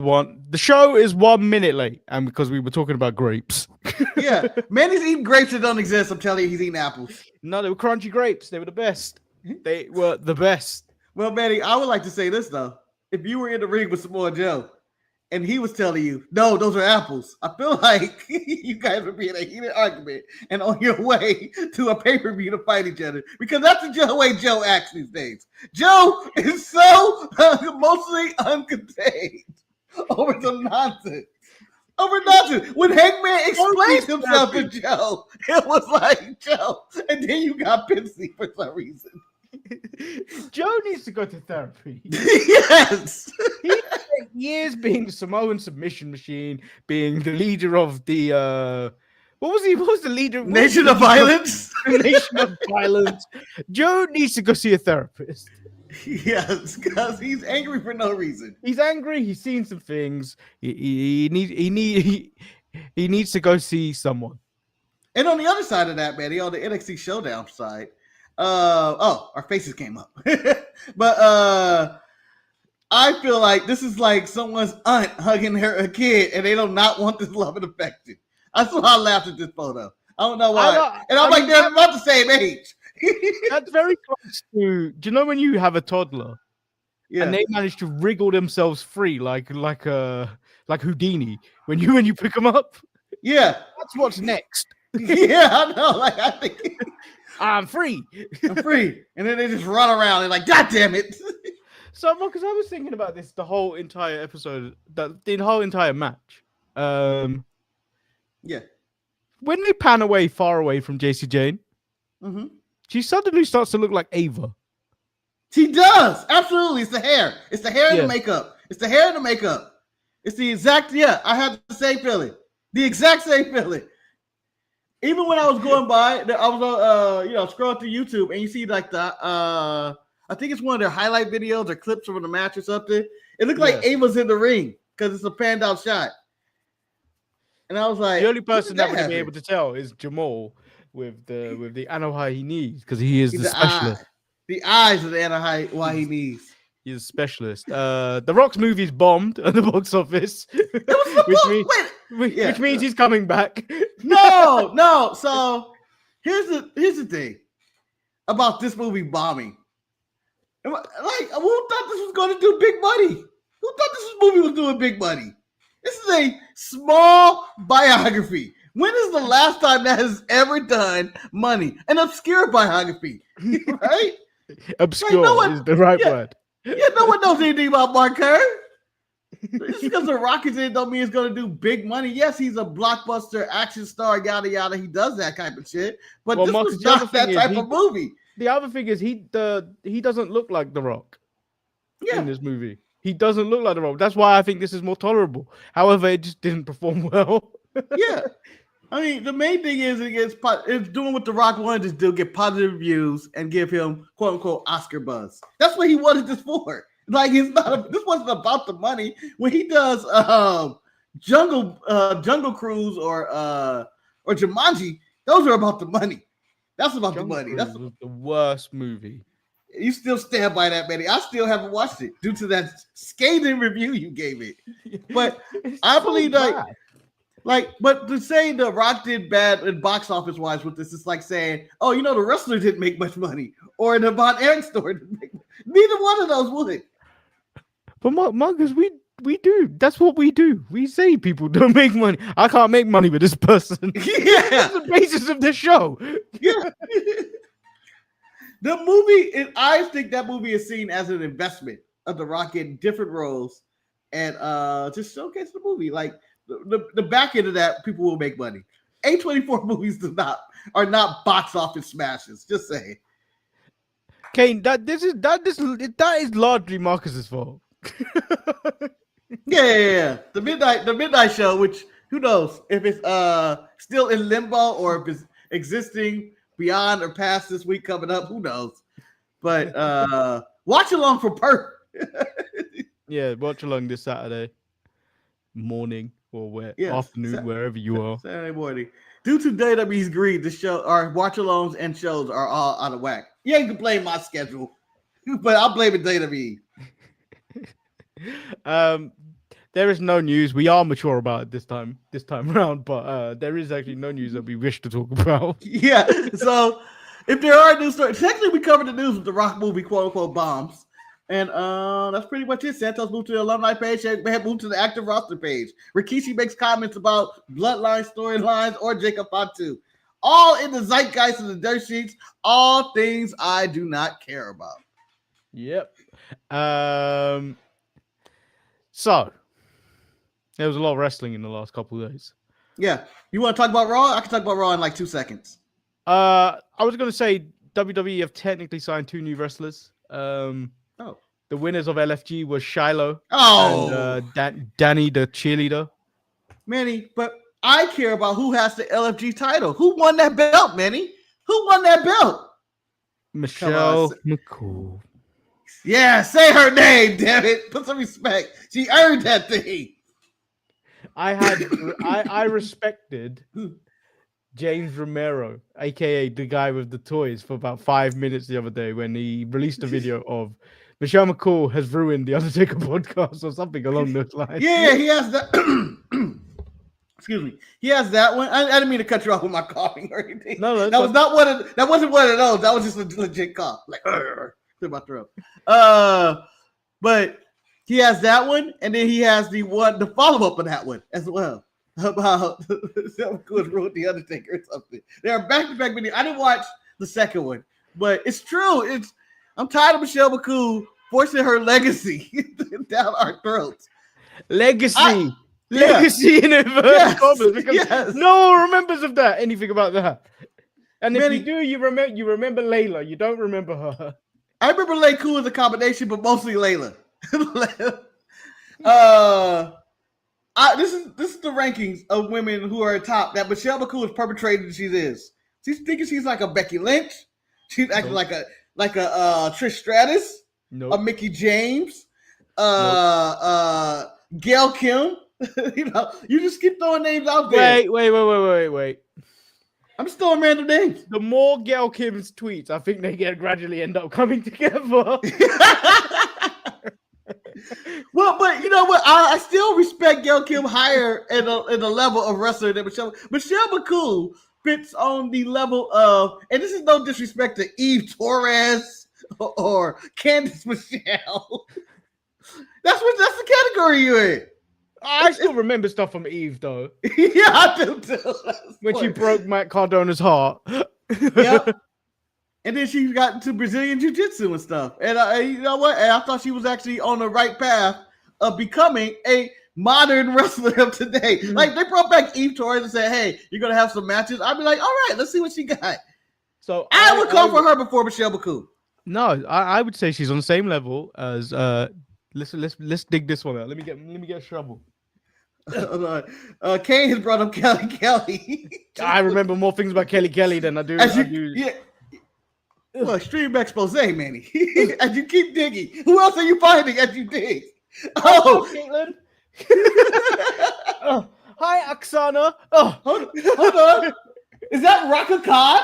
The show is 1 minute late, and because we were talking about grapes. Yeah, Manny's eating grapes that don't exist. I'm telling you, he's eating apples. No, they were crunchy grapes. They were the best. They were the best. Well, Manny, I would like to say this though: if you were in the ring with Samoa Joe, and he was telling you, "No, those are apples," I feel like you guys would be in a heated argument and on your way to a pay-per-view to fight each other, because that's the way Joe acts these days. Joe is so emotionally uncontained over some nonsense. Over nonsense. When Hangman explained himself to Joe, it was like, Joe, and then you got pissy for some reason. Joe needs to go to therapy. Yes. He spent years being the Samoan submission machine, being the leader of the what was he? What was the leader? Nation of Violence. Nation of Violence. Joe needs to go see a therapist. Yes, because he's angry for no reason. He's angry. He's seen some things. He needs to go see someone. And on the other side of that, Manny, on the NXT Showdown side, our faces came up. But I feel like this is like someone's aunt hugging her kid, and they do not want this love and affection. That's why I laughed at this photo. I don't know why. They're about the same age. That's very close to. Do you know when you have a toddler, and they manage to wriggle themselves free like Houdini when you pick them up? Yeah, that's what's next. Yeah, I know. Like I think I'm free, and then they just run around and like, God damn it! So, because I was thinking about this the whole entire episode, the whole entire match. Yeah, when they pan away far away from JC Jane. Mm-hmm. She suddenly starts to look like Ava. She does. Absolutely. It's the hair. It's the hair and the makeup. It's the hair and the makeup. It's the exact, I had the same feeling. The exact same feeling. Even when I was going by, I was scrolling through YouTube and you see like the, I think it's one of their highlight videos or clips from the match or something. It looked like Ava's in the ring because it's a panned out shot. And I was like, the only person that would be able to tell is Jamal. With the Anohai he needs, because he's the specialist. The eyes of the Anohai he needs. He's a specialist. The Rock's movie's bombed at the box office, which means he's coming back. No. So here's the thing about this movie bombing. Like, who thought this was going to do big money? Who thought this movie was doing big money? This is a small biography. When is the last time that has ever done money? An obscure biography, right? Obscure is the right word. Yeah, no one knows anything about Mark Kerr. Just because the Rockets in it don't mean it's going to do big money. Yes, he's a blockbuster action star, yada yada. He does that type of shit. But this was not that type of movie. The other thing is he doesn't look like The Rock in this movie. He doesn't look like The Rock. That's why I think this is more tolerable. However, it just didn't perform well. Yeah. I mean, the main thing is it's doing what The Rock wanted to do, get positive reviews and give him quote unquote Oscar buzz. That's what he wanted this for. Like this wasn't about the money. When he does Jungle Cruise or Jumanji, those are about the money. That's about the money. That's the worst movie. You still stand by that, Manny. I still haven't watched it due to that scathing review you gave it. But I believe but to say The Rock did bad in box office wise with this, it's like saying, oh, the wrestler didn't make much money, or the Von Erich store didn't make money. Neither one of those would. But Marcus, we do. That's what we do. We say people don't make money. I can't make money with this person. Yeah, that's the basis of the show. Yeah. The movie, I think that movie is seen as an investment of The Rock in different roles and just showcase the movie. Like the back end of that, people will make money. A24 movies are not box office smashes. Just saying. Kane, that is largely Marcus's fault. Yeah. The midnight show, which who knows if it's still in limbo or if it's existing beyond or past this week coming up, who knows? But watch along for Perk. Yeah, watch along this Saturday morning or afternoon, wherever you are. Saturday morning. Due to WWE's greed, the show, our watch alongs and shows are all out of whack. You ain't can blame my schedule, but I'll blame it WWE. There is no news. We are mature about it this time around, but there is actually no news that we wish to talk about. Yeah. So if there are news stories, technically we covered the news with the Rock movie, quote unquote, bombs. And that's pretty much it. Santos moved to the alumni page. Had moved to the active roster page. Rikishi makes comments about bloodline storylines or Jacob Fatu. All in the zeitgeist of the dirt sheets. All things I do not care about. Yep. So there was a lot of wrestling in the last couple of days. Yeah. You want to talk about Raw? I can talk about Raw in like 2 seconds. I was going to say WWE have technically signed 2 new wrestlers. The winners of LFG was Shiloh and Danny, the cheerleader. Manny, but I care about who has the LFG title. Who won that belt, Manny? Who won that belt? Michelle McCool. Yeah, say her name, damn it. Put some respect. She earned that thing. I respected James Romero, aka the guy with the toys, for about 5 minutes the other day when he released a video of Michelle McCool has ruined the Undertaker podcast or something along those lines. Yeah, he has that. Excuse me. He has that one. I didn't mean to cut you off with my coughing or anything. No, that was not one of. That wasn't one of those. That was just a legit cough, like clear my throat. But he has that one, and then he has the follow up of that one as well. About Michelle McCool ruined the Undertaker or something. They are back to back videos. I didn't watch the second one, but it's true. I'm tired of Michelle McCool forcing her legacy down our throats. Legacy in inverted commas, because no one remembers of that, anything about that. And if you do, you remember Layla. You don't remember her. I remember Lay Cool as a combination, but mostly Layla. This is the rankings of women who are top that Michelle McCool is perpetrating. She is. She's thinking she's like a Becky Lynch. She's acting like a Trish Stratus, a Mickey James, Gail Kim. You just keep throwing names out there. Wait. I'm just throwing random names. The more Gail Kim's tweets, I think they gradually end up coming together. Well, but you know what? I still respect Gail Kim higher in the level of wrestler than Michelle. Michelle McCool fits on the level of, and this is no disrespect to Eve Torres or Candice Michelle. That's the category you're in. I still remember stuff from Eve though. Yeah, I do too. When she broke Matt Cardona's heart. Yep. And then she got into Brazilian Jiu-Jitsu and stuff. And you know what? And I thought she was actually on the right path of becoming a modern wrestler of today. Mm-hmm. Like, they brought back Eve Torres and said, hey, you're going to have some matches. I'd be like, all right, let's see what she got. So I would call for her before Michelle McCool. No, I would say she's on the same level as let's dig this one out. Let me get a shovel. Kane has brought up Kelly. I remember more things about Kelly than I do. Yeah. Well, extreme expose, Manny. As you keep digging, who else are you finding as you dig? Oh, Caitlin. Hi, Oksana. Hold on. Is that Raka Khan?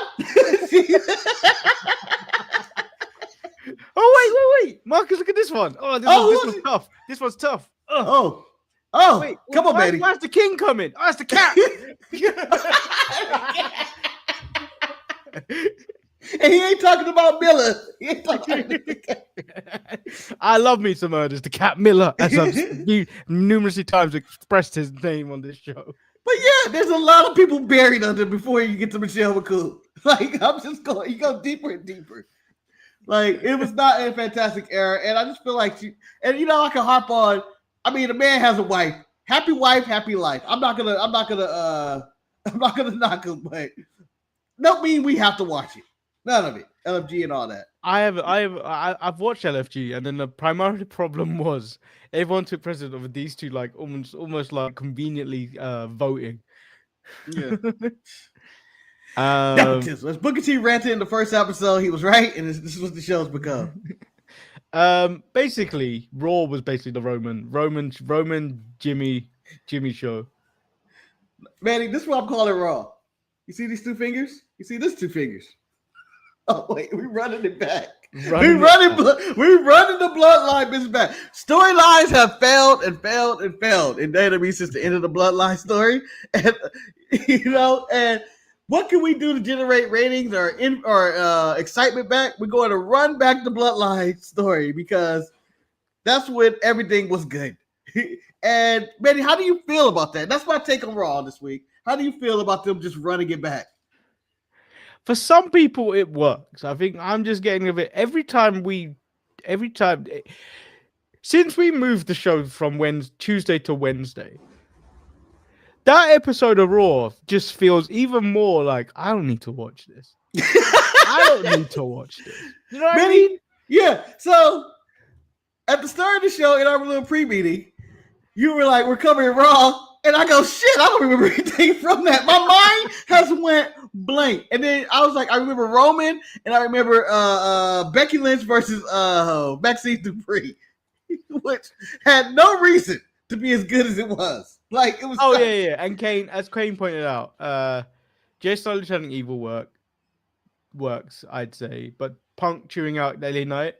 Oh, wait. Marcus, look at this one. Oh, this one's tough. This one's tough. Oh, wait, come on, Manny. Why's the king coming? Oh, it's the cat. And he ain't talking about Miller. He ain't talking about I love me some murders. The cat Miller, as I've numerous times expressed his name on this show. But yeah, there's a lot of people buried under before you get to Michelle McCool. Like, I'm just going, you go deeper and deeper. Like, it was not a fantastic era, and I just feel like I can harp on. I mean, a man has a wife, happy life. I'm not gonna knock him, but don't mean we have to watch it. None of it. LFG and all that. I've watched LFG, and then the primary problem was everyone took precedent over these two, like almost like conveniently voting. Yeah. As Booker T ranted in the first episode, he was right, and this is what the show's become. Basically, Raw was basically the Roman Jimmy show. Manny, this is what I'm calling Raw. You see these 2 fingers? You see this 2 fingers? Oh wait, we're running it back. We running the bloodline business back. Storylines have failed and failed and failed in WWE since the end of the bloodline story. And and what can we do to generate ratings or excitement back? We're going to run back the bloodline story because that's when everything was good. And Manny, how do you feel about that? That's my take on Raw this week. How do you feel about them just running it back? For some people, it works. I think I'm just getting a bit every time. Since we moved the show from Tuesday to Wednesday, that episode of Raw just feels even more like I don't need to watch this. I don't need to watch this. You know what I mean? Yeah. So at the start of the show, in our little pre-meeting, you were like, "We're covering Raw." And I go, shit, I don't remember anything from that. My mind has went blank. And then I was like, I remember Roman, and I remember Becky Lynch versus Maxine Dupree, which had no reason to be as good as it was. Like, it was. Oh, yeah. And Kane, as Kane pointed out, Jay Styles having evil works, I'd say. But Punk chewing out LA Knight,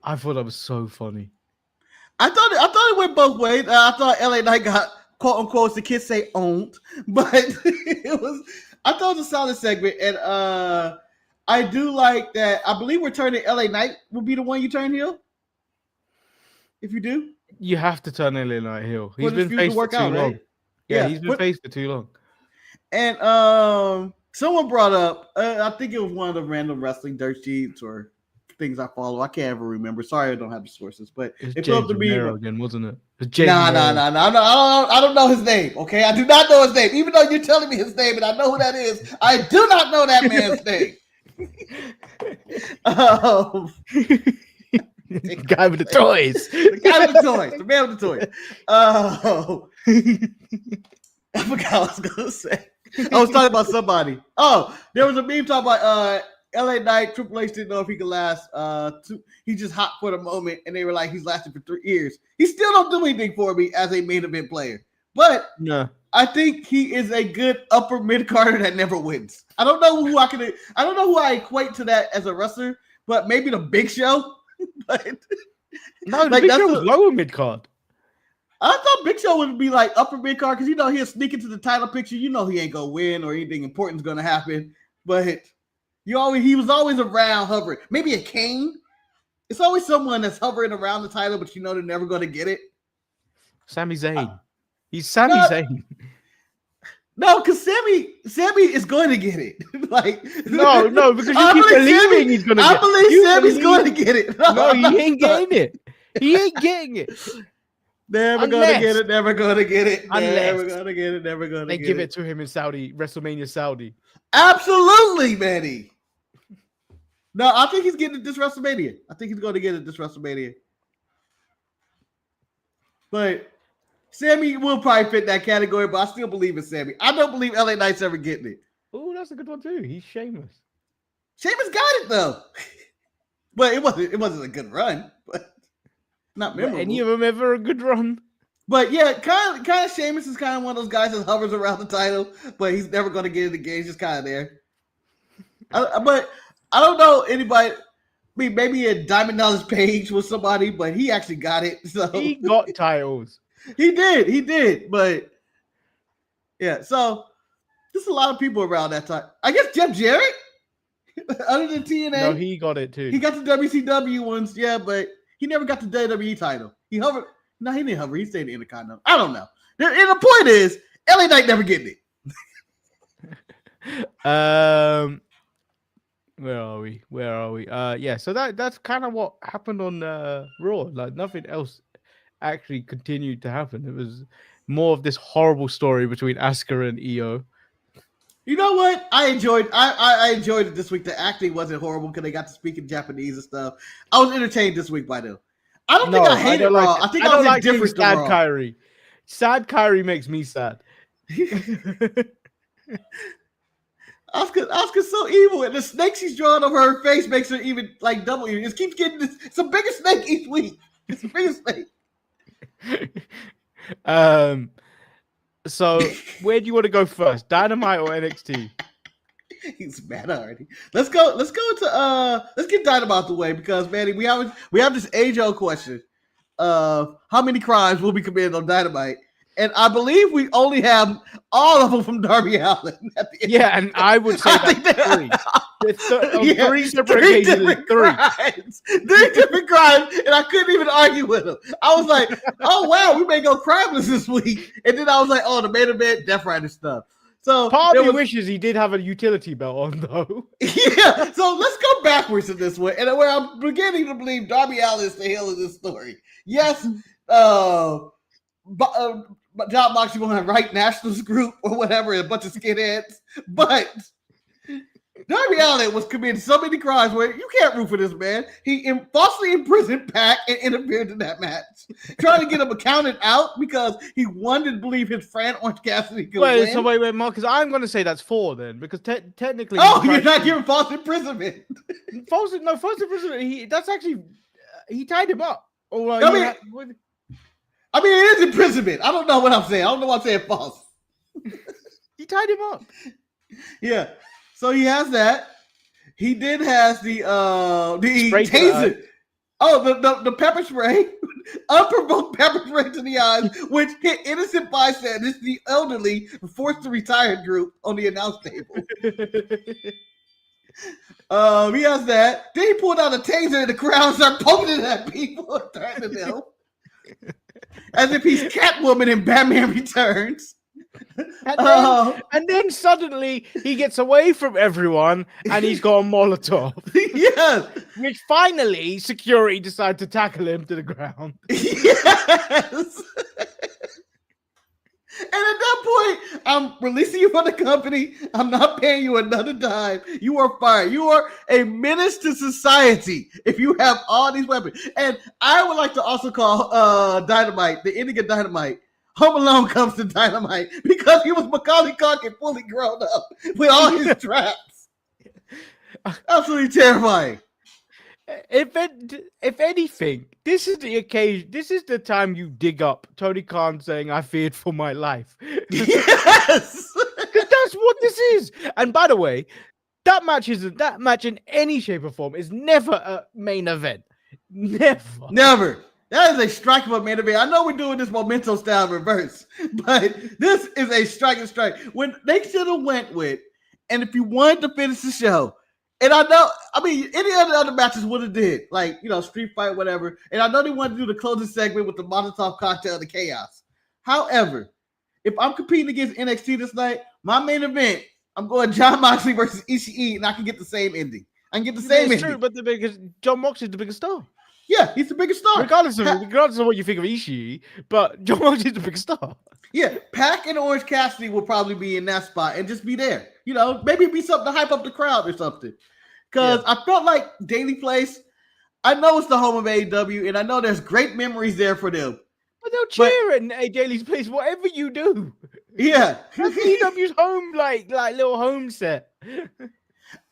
I thought that was so funny. I thought it went both ways. I thought LA Knight got, quote unquote, as the kids say, owned, but I thought it was a solid segment, and I do like that. I believe we're turning LA Knight will be the one you turn heel. If you do, you have to turn LA Knight heel. He's been faced for too long. Right? Yeah, he's been faced for too long. And someone brought up, I think it was one of the random wrestling dirt sheets or things I follow. I can't ever remember. Sorry, I don't have the sources, but it felt to me again, wasn't it? No. I don't know his name. Okay, I do not know his name. Even though you're telling me his name and I know who that is, I do not know that man's name. The guy with the toys. The guy with the toys. The man with the toys. I forgot what I was gonna say. I was talking about somebody. Oh, there was a meme talking about LA Knight. Triple H didn't know if he could last. He just hot for the moment, and they were like, he's lasted for 3 years. He still don't do anything for me as a main event player, but no, I think he is a good upper mid carder that never wins. I don't know who I equate to that as a wrestler, but maybe the Big Show. But no, the Big Show was lower mid card. I thought Big Show would be like upper mid card because he'll sneak into the title picture. He ain't gonna win or anything important's gonna happen, but. He was always around hovering. Maybe a Kane. It's always someone that's hovering around the title, but they're never going to get it. Sami Zayn. He's Sami Zayn. No, because Sammy is going to get it. No, because you keep believing he's going to get it. I believe Sammy's going to get it. No, he ain't getting it. He ain't getting it. Never going to get it. Never going to get it. Never going to get it. Never going to get it. They give it to him in WrestleMania Saudi. Absolutely, Manny. No, I think he's getting it this WrestleMania. I think he's going to get it this WrestleMania. But Sammy will probably fit that category, but I still believe in Sammy. I don't believe LA Knight's ever getting it. Oh, that's a good one too. He's Sheamus. Sheamus got it though. But it wasn't a good run, but not memorable. Any of them ever a good run? But yeah, kind of Sheamus is kind of one of those guys that hovers around the title, but he's never going to get it again. He's just kind of there. But I don't know anybody. I mean, maybe a Diamond Dallas Page was somebody, but he actually got it. So he got titles. He did. But yeah, so there's a lot of people around that time. I guess Jeff Jarrett, other than TNA. No, he got it too. He got the WCW ones, yeah, but he never got the WWE title. He hovered. No, he didn't hover. He stayed in the Intercontinental. I don't know. And the point is, LA Knight never getting it. Where are we? Yeah, so that's kind of what happened on Raw. Like nothing else actually continued to happen. It was more of this horrible story between Asuka and Io. You know what? I enjoyed it this week. The acting wasn't horrible because they got to speak in Japanese and stuff. I was entertained this week by them. I don't think I hated Raw. I think I was indifferent to Raw. Sad Kyrie. Sad Kyrie makes me sad. Asuka's so evil, and the snake she's drawing over her face makes her even like double evil. It keeps getting this. It's a bigger snake each week. It's a bigger snake. So where do you want to go first, Dynamite or NXT? He's mad already. Let's go to let's get Dynamite out the way because Manny, we have this age-old question of how many crimes will be committed on Dynamite. And I believe we only have all of them from Darby Allin. Yeah, and I would say that's three. Yeah, three separate occasions. Crimes. 3 different crimes, and I couldn't even argue with them. I was like, oh, wow, we may go crimeless this week. And then I was like, oh, the main event, Death Rider stuff. So part of me wishes he did have a utility belt on, though. Yeah, so let's go backwards in this one. And where I'm beginning to believe Darby Allin is the hero of this story. Yes, John Moxley won a right nationals group or whatever, a bunch of skinheads. But Darby Allin was committing so many crimes where you can't root for this man. He falsely imprisoned Pac and interfered in that match, trying to get him accounted out because he wanted to believe his friend Orange Cassidy could win. So wait, Marcus, I'm going to say that's 4 then, because technically. Oh, you're not giving false imprisonment. false imprisonment. That's actually he tied him up. Or I mean, it is imprisonment. I don't know what I'm saying. I don't know why I'm saying false. He tied him up. Yeah. So he has that. He then has the taser. Oh, the pepper spray, unprovoked pepper spray to the eyes, which hit innocent bystanders, the elderly, forced to retire group on the announce table. He has that. Then he pulled out a taser in the crowd and started poking it at people and threatening them. As if he's Catwoman in Batman Returns. And then suddenly he gets away from everyone and he's got a Molotov. Yes. Which finally security decide to tackle him to the ground. Yes. And at that point, I'm releasing you from the company. I'm not paying you another dime. You are fired. You are a menace to society if you have all these weapons. And I would like to also call Dynamite, the ending of Dynamite, Home Alone Comes to Dynamite, because he was Macaulay Culkin fully grown up with all his traps. Absolutely terrifying. If anything, this is the occasion. This is the time you dig up Tony Khan saying, "I feared for my life." Yes, that's what this is. And by the way, that match in any shape or form is never a main event. Never. That is a strike of a main event. I know we're doing this Memento style reverse, but this is a strike. When they should have went with, and if you wanted to finish the show. And I mean, any other matches would have did, like, street fight, whatever. And I know they wanted to do the closing segment with the Molotov cocktail, the chaos. However, if I'm competing against NXT this night, my main event, I'm going John Moxley versus Ishii, and I can get the same ending. I can get the same ending. True, but because John Moxley's the biggest star. Yeah, he's the biggest star. Regardless of what you think of Ishii, but John Moxley's the biggest star. Yeah, Pac and Orange Cassidy will probably be in that spot and just be there. Maybe be something to hype up the crowd or something. Because I felt like Daily Place, I know it's the home of AEW, and I know there's great memories there for them. But they'll cheer in a Daily Place, whatever you do. Yeah. That's AEW's home, like little home set.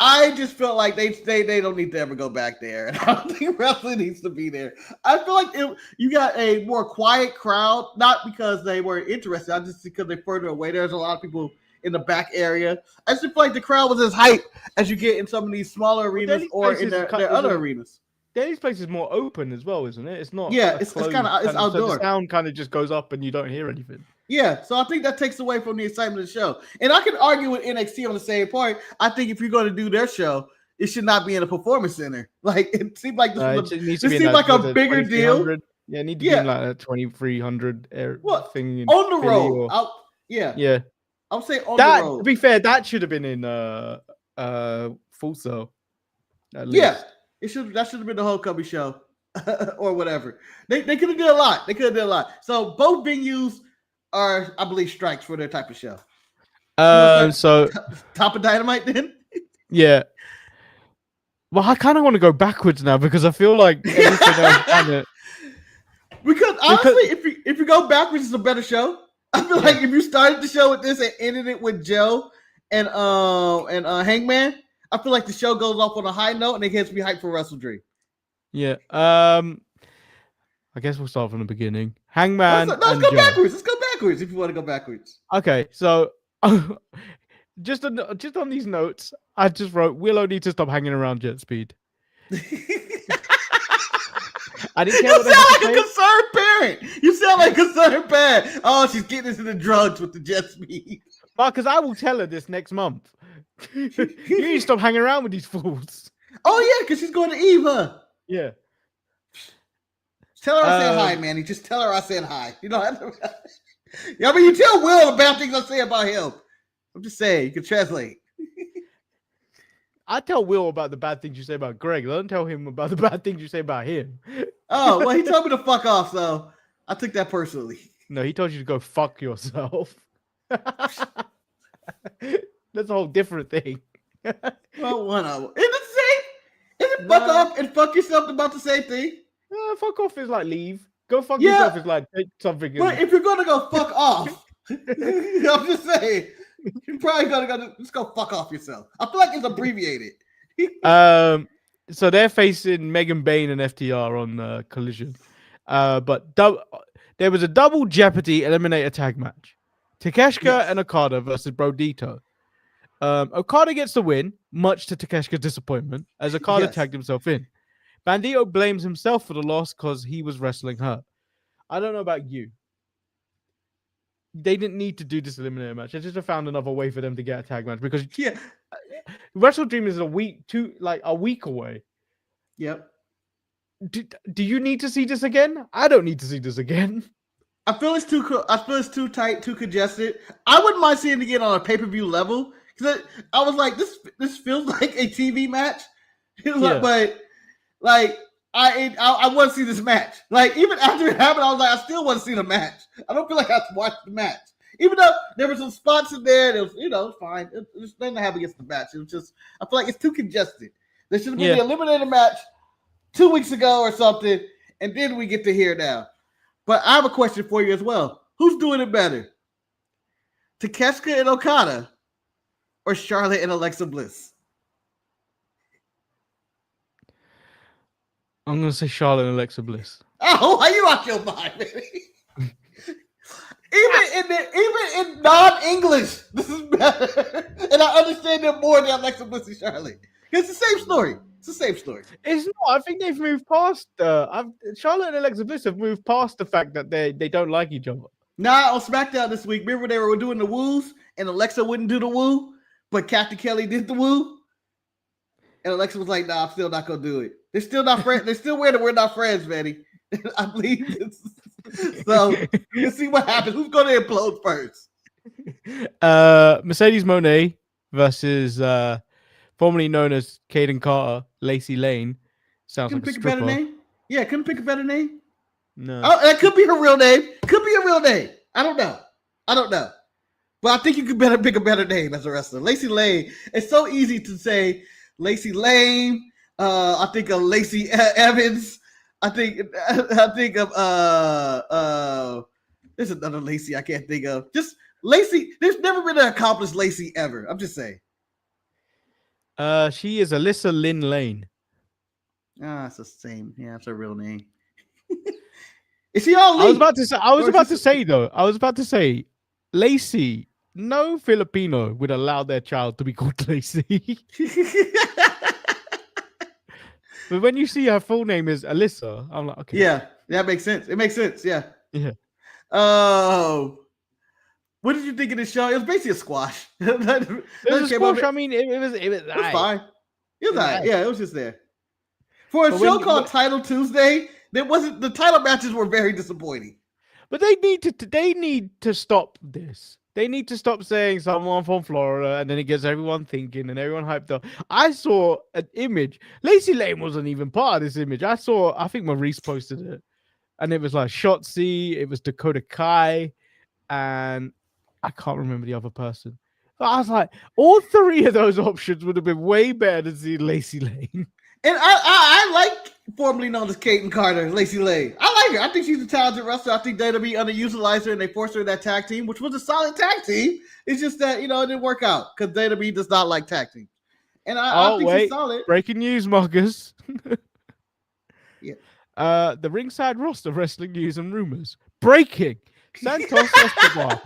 I just felt like they don't need to ever go back there. And I don't think wrestling needs to be there. I feel like you got a more quiet crowd, not because they weren't interested, just because they're further away. There's a lot of people in the back area. I just feel like the crowd was as hype as you get in some of these smaller arenas or in their other arenas. Daily's Place is more open as well, isn't it? It's not. Yeah, it's kind of outdoor. So the sound kind of just goes up and you don't hear anything. Yeah, so I think that takes away from the excitement of the show. And I can argue with NXT on the same point. I think if you're going to do their show, it should not be in a performance center. Like, it seemed like this seemed like a bigger deal. Yeah, it needs to be in like a 2,300 thing. On the road. Yeah. I'll say on the road. To be fair, that should have been in Full Sail. Yeah, that should have been the Homecoming show or whatever. They could have done a lot. So both venues are, I believe, strikes for their type of show. So top of Dynamite then? Yeah. Well, I kind of want to go backwards now because I feel like everything else on it. Because honestly, if you go backwards, it's a better show. I feel like if you started the show with this and ended it with Joe and Hangman, I feel like the show goes off on a high note and it gets me hyped for Wrestle Dream. Yeah. I guess we'll start from the beginning. Hangman. Let's go backwards. Let's go backwards if you want to go backwards. Okay, so just on these notes, I just wrote Willow needs to stop hanging around Jet Speed. I didn't care You what they sound had to like a say. concerned parent. You sound like a concerned parent. Oh, she's getting into the drugs with the Jet Speed. Because I will tell her this next month. You need to stop hanging around with these fools. Oh yeah, because she's going to Eve, huh? Yeah. Tell her I said hi, Manny. Just tell her I said hi. You don't have to. Yeah, I mean, you tell Will the bad things I say about him. I'm just saying, you can translate. I tell Will about the bad things you say about Greg. I don't tell him about the bad things you say about him. Oh, well, he told me to fuck off, so I took that personally. No, he told you to go fuck yourself. That's a whole different thing. Well, one of them. Isn't it the same? Isn't fuck off and fuck yourself about the same thing? Fuck off is like leave. Go fuck Yeah. yourself is like take something. But if you're gonna go fuck off, I'm just saying, you're probably gonna just go fuck off yourself. I feel like it's abbreviated. So they're facing Megan Bain and FTR on Collision. But there was a double Jeopardy eliminator tag match. Takeshita and Okada versus Brodito. Okada gets the win, much to Takeshita's disappointment, as Okada tagged himself in. Bandito blames himself for the loss because he was wrestling her. I don't know about you. They didn't need to do this eliminator match. They just have found another way for them to get a tag match because Wrestle Dream is a week away. Yep. Do you need to see this again? I don't need to see this again. I feel it's too tight, too congested. I wouldn't mind seeing it again on a pay-per-view level because I was like, this feels like a TV match. It was like, I want to see this match. Like, even after it happened, I was like, I still want to see the match. I don't feel like I watched the match. Even though there were some spots in there, it was, it's fine. It's nothing to have against the match. It was just, I feel like it's too congested. There should have been the eliminator match 2 weeks ago or something, and then we get to hear now. But I have a question for you as well. Who's doing it better? Takeshita and Okada or Charlotte and Alexa Bliss? I'm going to say Charlotte and Alexa Bliss. Oh, are you out your mind, baby? Even in non-English, this is better. And I understand them more than Alexa Bliss and Charlotte. It's the same story. It's the same story. It's not. I think they've moved past. Charlotte and Alexa Bliss have moved past the fact that they don't like each other. Nah, on SmackDown this week, remember they were doing the woos, and Alexa wouldn't do the woo, but Captain Kelly did the woo, and Alexa was like, "Nah, I'm still not gonna do it." They're still not friends. They're still weird that we're not friends, Manny. I believe this. So let's see what happens. Who's gonna implode first? Mercedes Moné versus formerly known as Kaden Carter, Lacey Lane. Sounds like a stripper. Better name? Yeah, couldn't pick a better name. No. Oh, that could be her real name. Could be a real name. I don't know. But I think you could better pick a better name as a wrestler. Lacey Lane. It's so easy to say Lacey Lane. I think of Lacey Evans. I think of there's another Lacey I can't think of. Just Lacey. There's never been an accomplished Lacey ever. I'm just saying. She is Alyssa Lynn Lane. It's the same. Yeah, it's her real name. Is she all? I was about to say, Lacey. No Filipino would allow their child to be called Lacey. But when you see her full name is Alyssa, I'm like, okay. Yeah, that makes sense. It makes sense. Yeah. Yeah. What did you think of this show? It was basically a squash. It was a squash. I mean, it was fine. It was right. Yeah, it was just there. For a show called Title Tuesday, the title matches were very disappointing. But they need to stop this. They need to stop saying someone from Florida, and then it gets everyone thinking and everyone hyped up. I saw an image. Lacey Lane wasn't even part of this image. I think Maurice posted it, and it was like Shotzi, it was Dakota Kai, and I can't remember the other person. But I was like, all three of those options would have been way better than seeing Lacey Lane. And I like formerly known as Kaden Carter, Lacey Lane. I like her. I think she's a talented wrestler. I think WWE underutilized her and they forced her in that tag team, which was a solid tag team. It's just that, it didn't work out because WWE does not like tag teams. And I think she's solid. Breaking news, Marcus. Yeah. The ringside roster wrestling news and rumors. Breaking. Santos Escobar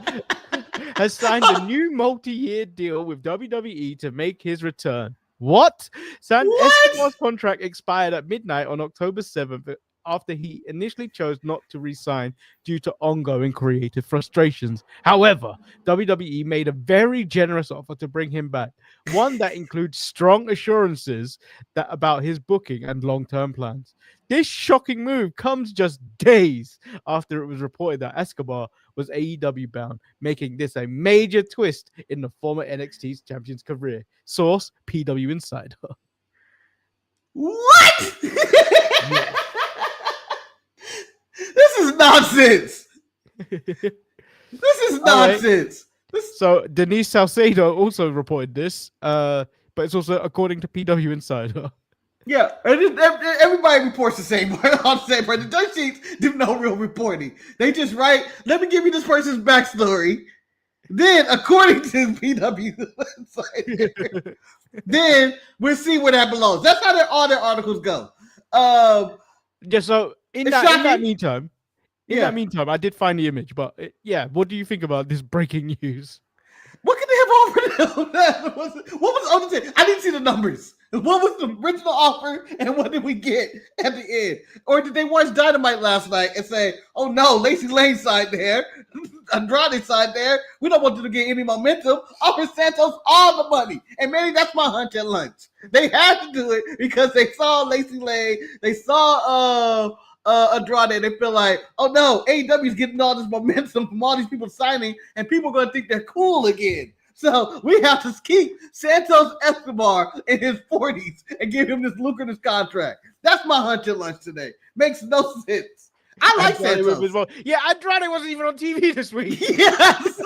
has signed a new multi-year deal with WWE to make his return. What? Escobar's contract expired at midnight on October 7th after he initially chose not to resign due to ongoing creative frustrations. However, WWE made a very generous offer to bring him back, one that includes strong assurances that about his booking and long-term plans. This shocking move comes just days after it was reported that Escobar was AEW bound, making this a major twist in the former NXT champion's career. Source, PW Insider. What? Yeah. This is nonsense. This is nonsense. So Denise Salcedo also reported this, but it's also according to PW Insider. Yeah, and everybody reports the same on the same part. The dirt sheets do no real reporting. They just write, let me give you this person's backstory. Then, according to PW Insider, then we'll see where that belongs. That's how all their articles go. Yeah, so in that meantime, I did find the image, but what do you think about this breaking news? What could they have offered him? What was on the table? I didn't see the numbers. What was the original offer and what did we get at the end? Or did they watch Dynamite last night and say, oh no, Lacey Lane side there, Andrade side there, we don't want them to get any momentum. Offer Santos all the money. And maybe that's my hunch at lunch. They had to do it because they saw Lacey Lane, they saw Andrade, and they feel like, oh no, AEW is getting all this momentum from all these people signing, and people are going to think they're cool again. So we have to keep Santos Escobar in his 40s and give him this lucrative contract. That's my hunch at lunch today. Makes no sense. I like Santos. Yeah, Andrade wasn't even on TV this week. Yes.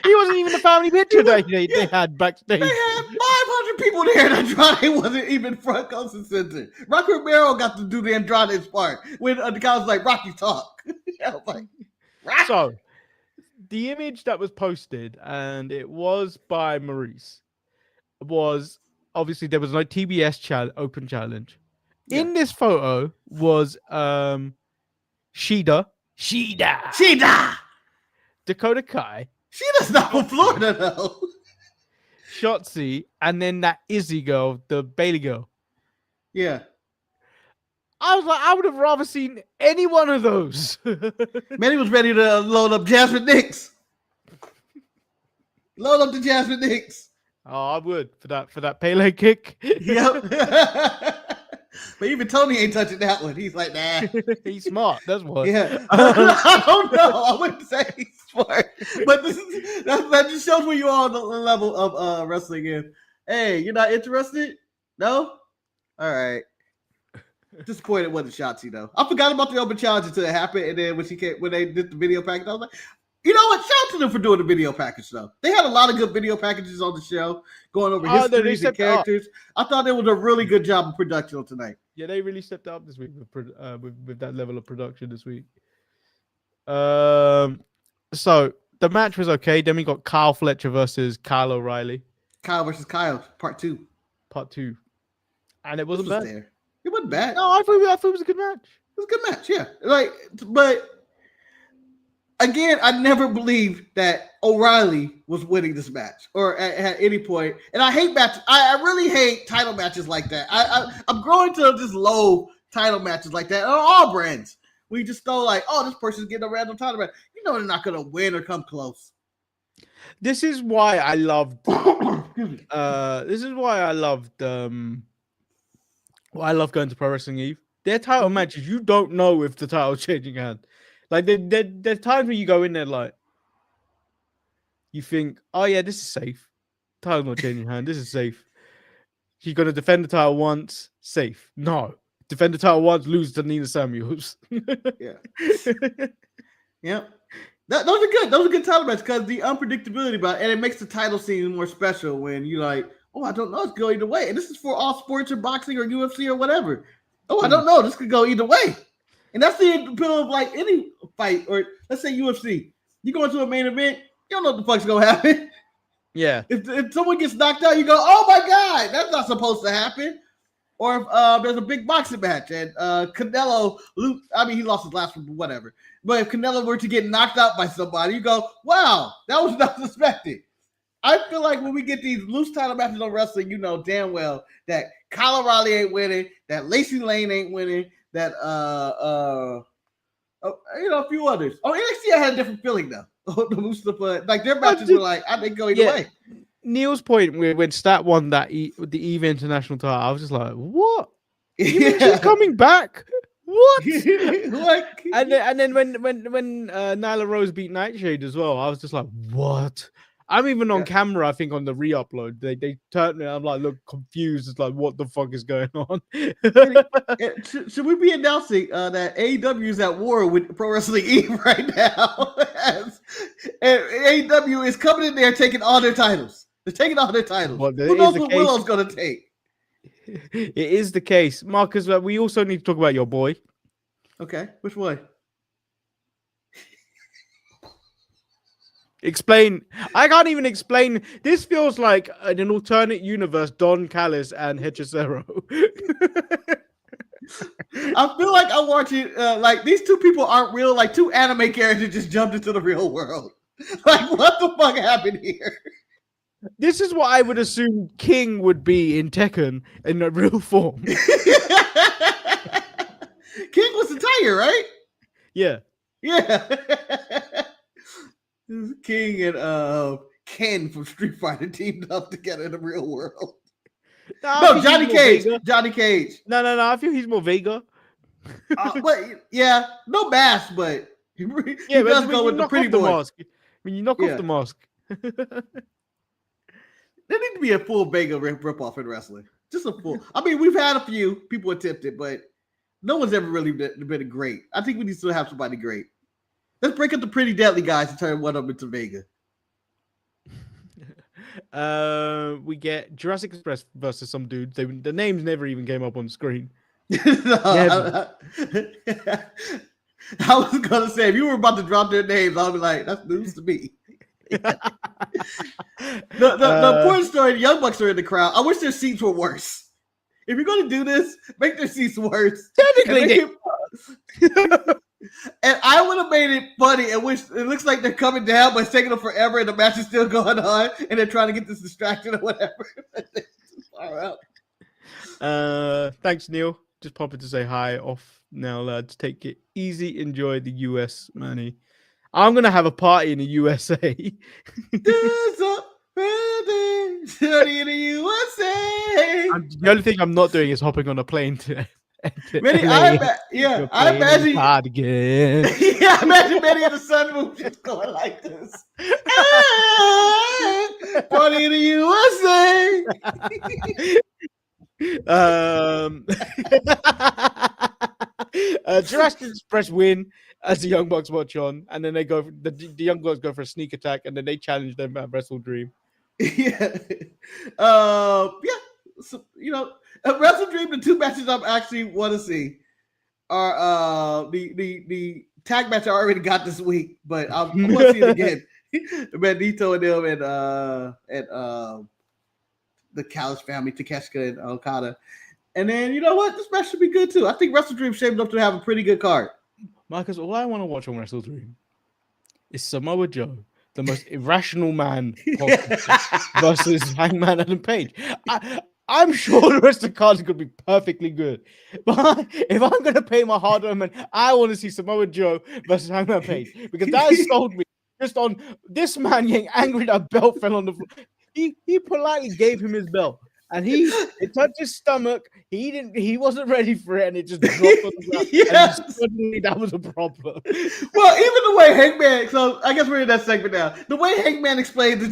He wasn't even the family picture they had backstage. They had 500 people there, and Andrade wasn't even front coast and center. Rocky Romero got to do the Andrade's part when the guy was like, Rocky talk. I was like, Rocky. So, the image that was posted, and it was by Maurice, was obviously there was no TBS open challenge. Yeah. In this photo was Shida, Dakota Kai. Shida's not from Florida though. Shotzi, and then that Izzy girl, the Bailey girl. Yeah. I was like, I would have rather seen any one of those. Manny was ready to load up Jasmine Nix. Load up the Jasmine Nix. Oh, I would for that Pele kick. Yep. But even Tony ain't touching that one. He's like, nah. He's smart. That's what. Yeah. I don't know. I wouldn't say he's smart. But that just shows where you are on the level of wrestling. And hey, you're not interested? No? All right. Disappointed it wasn't Shotzi though. I forgot about the open challenge until it happened, and then when they did the video package, I was like, you know what? Shout out to them for doing the video package though. They had a lot of good video packages on the show, going over histories and characters. I thought it was a really good job of production on tonight. Yeah, they really stepped up this week with that level of production this week. So the match was okay. Then we got Kyle Fletcher versus Kyle O'Reilly. Kyle versus Kyle, part two, and it wasn't bad. There. It wasn't bad. No, I thought it was a good match. It was a good match, yeah. But again, I never believed that O'Reilly was winning this match or at any point. And I hate matches. I really hate title matches like that. I'm growing to just low title matches like that on all brands. We just go like, oh, this person's getting a random title match. You know they're not going to win or come close. This is why I loved. I love going to Pro Wrestling Eve. Their title matches, you don't know if the title's changing hand. Like there's times when you go in there like you think, oh yeah, this is safe. Title's not changing hand. This is safe. She's gonna defend the title once, safe. No, defend the title once, lose to Nina Samuels. Yeah. Yep. Those are good. Those are good title matches because the unpredictability about it, and it makes the title scene more special when you like, oh, I don't know, it's going either way. And this is for all sports or boxing or UFC or whatever. Oh, I don't know, this could go either way. And that's the appeal of like any fight, or let's say UFC. You go into a main event, you don't know what the fuck's gonna happen. Yeah. If someone gets knocked out, you go, oh my God, that's not supposed to happen. or if there's a big boxing match and Canelo, he lost his last one, but whatever. But if Canelo were to get knocked out by somebody, you go, wow, that was not suspected. I feel like when we get these loose title matches on wrestling, you know damn well that Kyle O'Reilly ain't winning, that Lacey Lane ain't winning, that a few others. Oh, NXT I had a different feeling though. Like their matches were like I think go either way. Neil's point when Stat won the EVE International title, I was just like, what? You mean she's coming back? What? Like, and then when Nyla Rose beat Nightshade as well, I was just like, what? I'm even on camera, I think on the re-upload. They turned me, I'm like, look confused. It's like, what the fuck is going on? Should we be announcing that AEW is at war with Pro Wrestling Eve right now? And AEW is coming in there taking all their titles. They're taking all their titles. Well, who knows what Willow's going to take? It is the case. Marcus, we also need to talk about your boy. Okay, which one? Explain. I can't even explain. This feels like an alternate universe, Don Callis and Hechicero. I feel like I'm watching, like these two people aren't real, like two anime characters just jumped into the real world. Like, what the fuck happened here? This is what I would assume King would be in Tekken in a real form. King was the tiger, right? Yeah. Yeah. King and Ken from Street Fighter teamed up together in the real world. No, Johnny Cage. Johnny Cage. No. I feel he's more Vega. But yeah, no mask, but he does go with the pretty boy. Mask. When you knock off the mask. There need to be a full Vega rip-off in wrestling. Just a full. I mean, we've had a few people attempted, but no one's ever really been great. I think we need to have somebody great. Let's break up the Pretty Deadly guys and turn one of them into Vega. We get Jurassic Express versus some dudes. The names never even came up on the screen. I was gonna say if you were about to drop their names, I'll be like, that's news to me. The important story, the Young Bucks are in the crowd. I wish their seats were worse. If you're gonna do this, make their seats worse. Technically, and I would have made it funny. It looks like they're coming down, but it's taking them forever, and the match is still going on, and they're trying to get this distraction or whatever. Far out. Thanks, Neil. Just popping to say hi. Off now, lads. Take it easy. Enjoy the US, Manny. I'm gonna have a party in the USA. There's a party in the USA. The only thing I'm not doing is hopping on a plane to. Manny, I imagine again. Yeah, I imagine Manny in the sunroof just going like this. Party in the USA. Jurassic Express win as the Young Bucks watch on, and then they go. The Young Bucks go for a sneak attack, and then they challenge them at Wrestle Dream. Yeah. So, Wrestle Dream, the two matches I actually want to see are the tag match I already got this week, but I want to see it again. Magneto and them and the Callis family, Takeshita and Okada. And then, you know what? This match should be good too. I think Wrestle Dream shaped up to have a pretty good card. Marcus, all I want to watch on Wrestle Dream is Samoa Joe, the most irrational man possible, versus Hangman Adam Page. I'm sure the rest of the card is going to be perfectly good. But if I'm going to pay my hard-earned money, I want to see Samoa Joe versus Hangman Page. Because that has sold me just on this man getting angry that a belt fell on the floor. He politely gave him his belt. And it touched his stomach. He wasn't ready for it, and it just dropped on the ground. Yes. And suddenly that was a problem. Well, even the way Hangman, so I guess we're in that segment now. The way Hangman explained to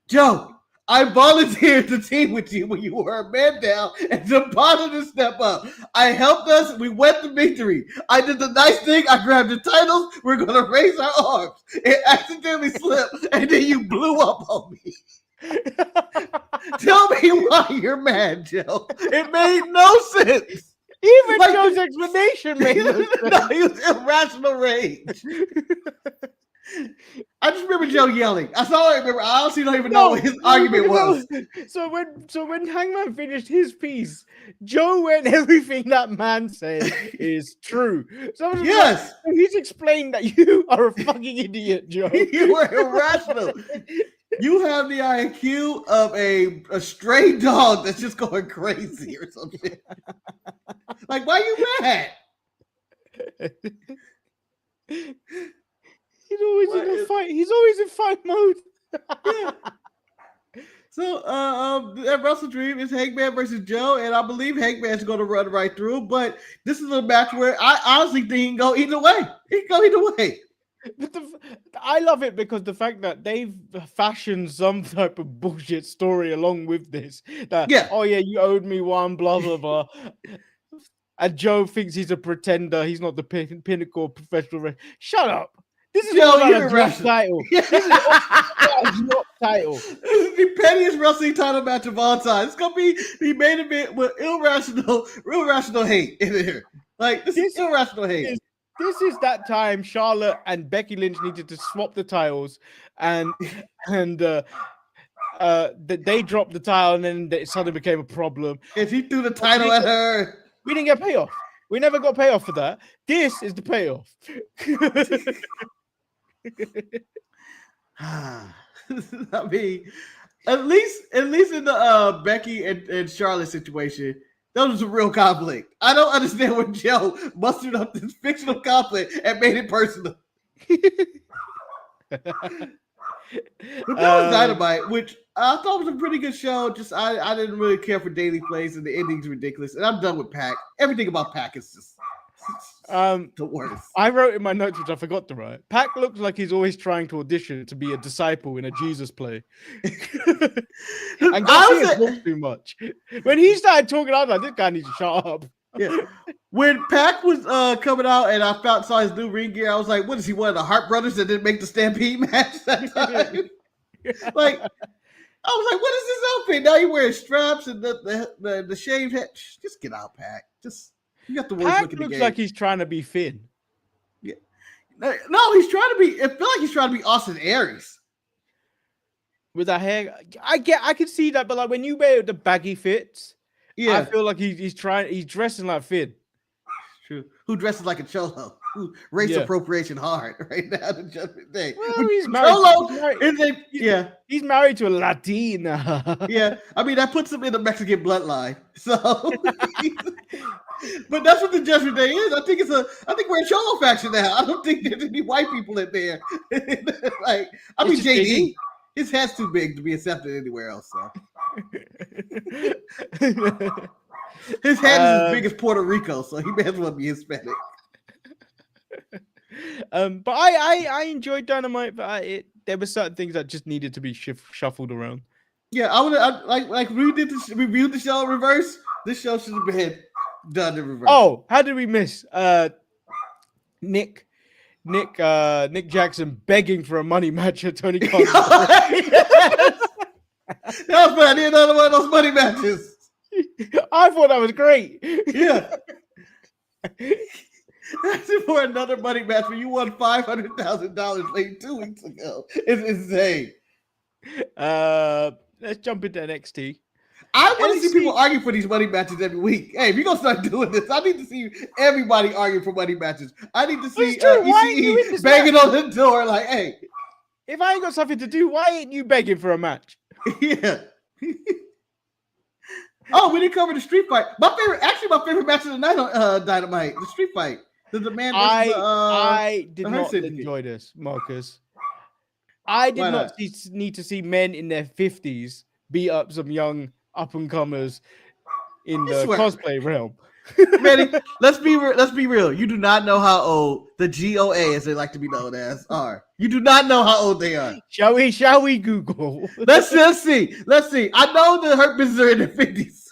Joe, I volunteered to team with you when you were a man down and Zapata to step up. I helped us. We went to victory. I did the nice thing. I grabbed the titles. We're going to raise our arms. It accidentally slipped, and then you blew up on me. Tell me why you're mad, Joe. It made no sense. Even Joe's explanation made no sense. No, he was irrational rage. I just remember Joe yelling. That's all I remember. I honestly don't even know what his argument was. So when Hangman finished his piece, Joe went, everything that man said is true. So I was Yes. like, he's explained that you are a fucking idiot, Joe. You were irrational. You have the IQ of a stray dog that's just going crazy or something. Like, why are you mad? He's always in a fight. He's always in fight mode. Yeah. So, that Wrestle Dream is Hangman versus Joe, and I believe Hangman's going to run right through. But this is a match where I honestly think he can go either way. He can go either way. But I love it because the fact that they've fashioned some type of bullshit story along with this. That, oh yeah, you owed me one, blah blah blah. And Joe thinks he's a pretender. He's not the pinnacle of professional. Shut up. This is all about a drop title. This is a drop title. This is the pettiest wrestling title match of all time. It's gonna be the main event with real rational hate in there. Like this is irrational hate. This is that time Charlotte and Becky Lynch needed to swap the titles, and they dropped the title, and then it suddenly became a problem. And he threw the title at her. We didn't get payoff. We never got payoff for that. This is the payoff. I mean, at least in the Becky and Charlotte situation, that was a real conflict. I don't understand when Joe mustered up this fictional conflict and made it personal. But that was Dynamite, which I thought was a pretty good show. Just I didn't really care for Daily Plays, and the ending's ridiculous. And I'm done with Pac. Everything about Pac is just the worst. I wrote in my notes, which I forgot to write. Pac looks like he's always trying to audition to be a disciple in a Jesus play. And Garcia talks too much. When he started talking, I was like, this guy needs to shut up. Yeah. When Pac was coming out and I saw his new ring gear, I was like, what is he, one of the Hart brothers that didn't make the Stampede match that time? Like, I was like, what is this outfit? Now you're wearing straps and the shaved head. Just get out, Pac. You got the worst look in the game. Looks like he's trying to be Finn. Yeah. No, he's trying to be. I feel like he's trying to be Austin Aries. With that hair, I can see that, but like when you wear the baggy fits, yeah, I feel like he's dressing like Finn. True. Who dresses like a cholo? Race appropriation hard right now. The Judgment Day. Well, he's married. He's married to a Latina. Yeah, I mean that puts him in the Mexican bloodline. So, but that's what the Judgment Day is. I think we're a cholo faction now. I don't think there's any white people in there. Like, I mean, JD, his head's too big to be accepted anywhere else. So. His head is as big as Puerto Rico, so he may as well be Hispanic. But I enjoyed Dynamite, but there were certain things that just needed to be shuffled around. Yeah, I reviewed the show in reverse. This show should have been done in reverse. Oh, how did we miss Nick Jackson begging for a money match at Tony Khan's? That was fun. I did another one of those money matches. I thought that was great. Yeah. That's for another money match where you won $500,000 like 2 weeks ago. It's insane. Let's jump into NXT. I want to see people argue for these money matches every week. Hey, if you're going to start doing this, I need to see everybody argue for money matches. I need to see ECE banging on the door like, hey. If I ain't got something to do, why ain't you begging for a match? Yeah. Oh, we didn't cover the street fight. My favorite match of the night on Dynamite, the street fight. The man I did not enjoy this, Marcus. I did not need to see men in their 50s beat up some young up-and-comers in the cosplay realm. Manny, let's be real. You do not know how old the GOA, as they like to be known as, are. You do not know how old they are. Shall we Google? Let's see. I know the Hurt Business are in their 50s.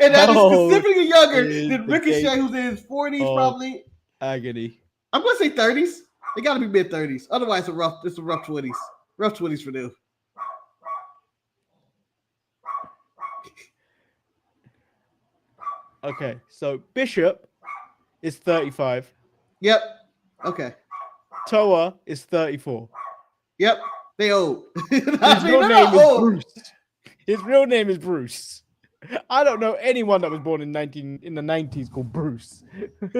And that is specifically younger than Ricochet, who's in his 40s, probably. Agony. I'm gonna say 30s. They gotta be mid-30s. Otherwise, it's a rough 20s. Rough 20s for them. Okay, so Bishop is 35. Yep. Okay. Toa is 34. Yep, they old. His real name is Bruce. His real name is Bruce. I don't know anyone that was born in the 90s called Bruce.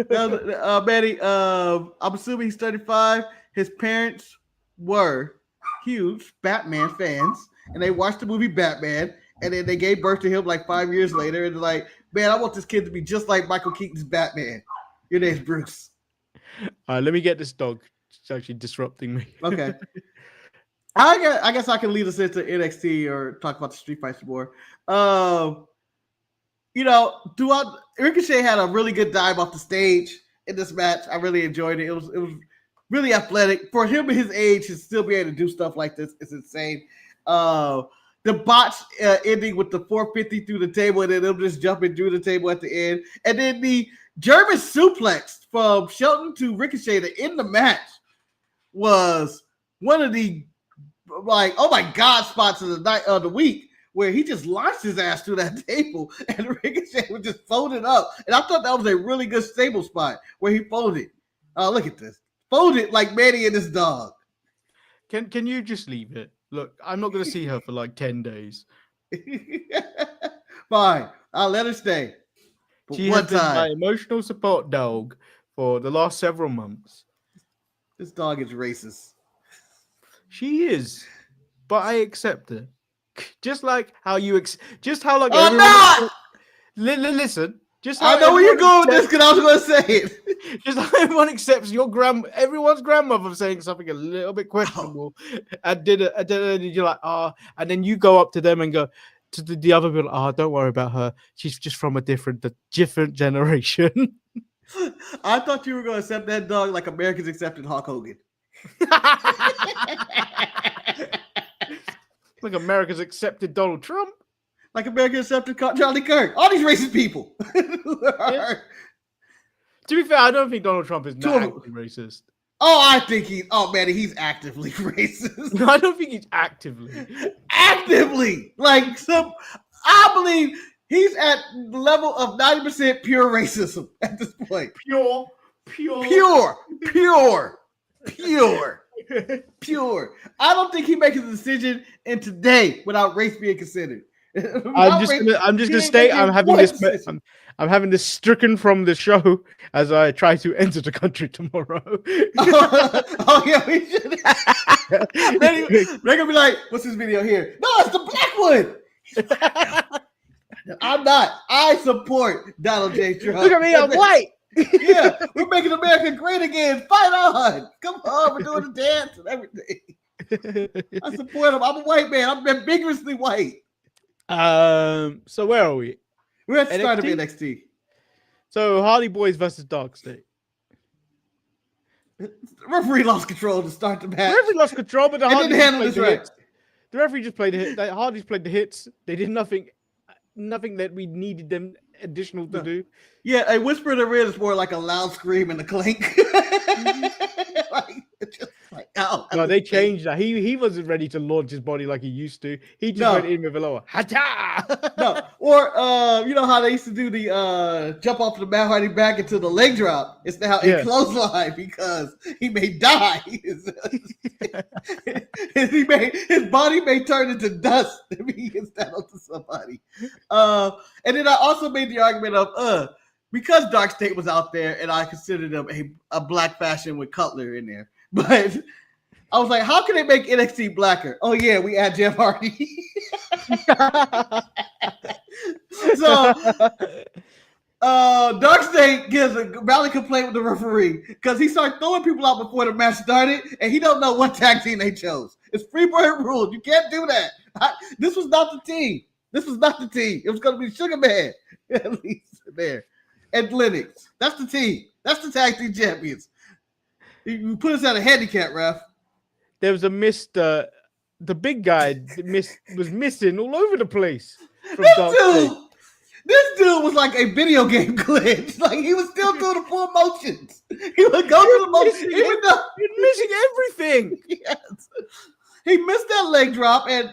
Manny, I'm assuming he's 35. His parents were huge Batman fans, and they watched the movie Batman, and then they gave birth to him like 5 years later. And they're like, man, I want this kid to be just like Michael Keaton's Batman. Your name's Bruce. Let me get this dog. It's actually disrupting me. Okay. I guess I can lead us into NXT or talk about the Street Fight some more. Ricochet had a really good dive off the stage in this match. I really enjoyed it. It was really athletic. For him at his age to still be able to do stuff like this is insane. The botch ending with the 450 through the table and then them just jumping through the table at the end. And then the German suplex from Shelton to Ricochet to end the match was one of the oh my God spots of the night of the week, where he just launched his ass through that table and Ricochet was just folded up. And I thought that was a really good stable spot where he folded. Look at this. Folded like Manny and his dog. Can you just leave it? Look, I'm not going to see her for like 10 days. Fine. I'll let her stay. But she has been my emotional support dog for the last several months. This dog is racist. She is. But I accept it. Just like how you I'm not! Listen. Just how I know where you're going with this because I was going to say it. Just like everyone accepts everyone's grandmother saying something a little bit questionable, and then you're like, and then you go up to them and go to the other people, don't worry about her. She's just from a different generation. I thought you were going to accept that dog like Americans accepted Hulk Hogan. Like America's accepted Donald Trump. Like America accepted Charlie Kirk. All these racist people. Yeah. To be fair, I don't think Donald Trump is not actively racist. Oh, I think he's actively racist. No, I don't think he's actively. Actively. I believe he's at the level of 90% pure racism at this point. Pure. I don't think he makes a decision in today without race being considered. I'm just gonna state I'm having this stricken from the show as I try to enter the country tomorrow. Yeah, we should. They're gonna be like, "What's this video here?" No, it's the black one. I'm not. I support Donald J. Trump. Look at me, I'm white. Yeah, we're making America great again. Fight on. Come on, we're doing the dance and everything. I support him. I'm a white man. I'm ambiguously white. So where are we? We're at the start of NXT. So Hardy Boys versus Dark State. The referee lost control to start the match. The referee lost control, but the Hardys didn't handle this right. Hits. The referee just played the hit. The Hardys played the hits. They did nothing that we needed them additional to do. Yeah, a whisper in the ear is more like a loud scream and a clink. No, they changed that. He wasn't ready to launch his body like he used to. He just went in with a lower hata. No, or you know how they used to do the jump off the Matt Hardy back into the leg drop. It's now a clothesline because he may die. His body may turn into dust if he gets that onto somebody. And then I also made the argument of because Dark State was out there and I considered him a black fashion with Cutler in there. But I was like, how can they make NXT blacker? Oh, yeah, we add Jeff Hardy. So, Dark State gives a valid complaint with the referee because he started throwing people out before the match started, and he don't know what tag team they chose. It's Freebird rules. You can't do that. This was not the team. It was going to be Sugar Man, at least there. And Lennox. That's the team. That's the tag team champions. You put us at a handicap, ref. There was a missed. The big guy was missing all over the place. This dude was like a video game glitch. Like he was still doing the full motions. He would go through the motions. He was missing everything. Yes. He missed that leg drop, and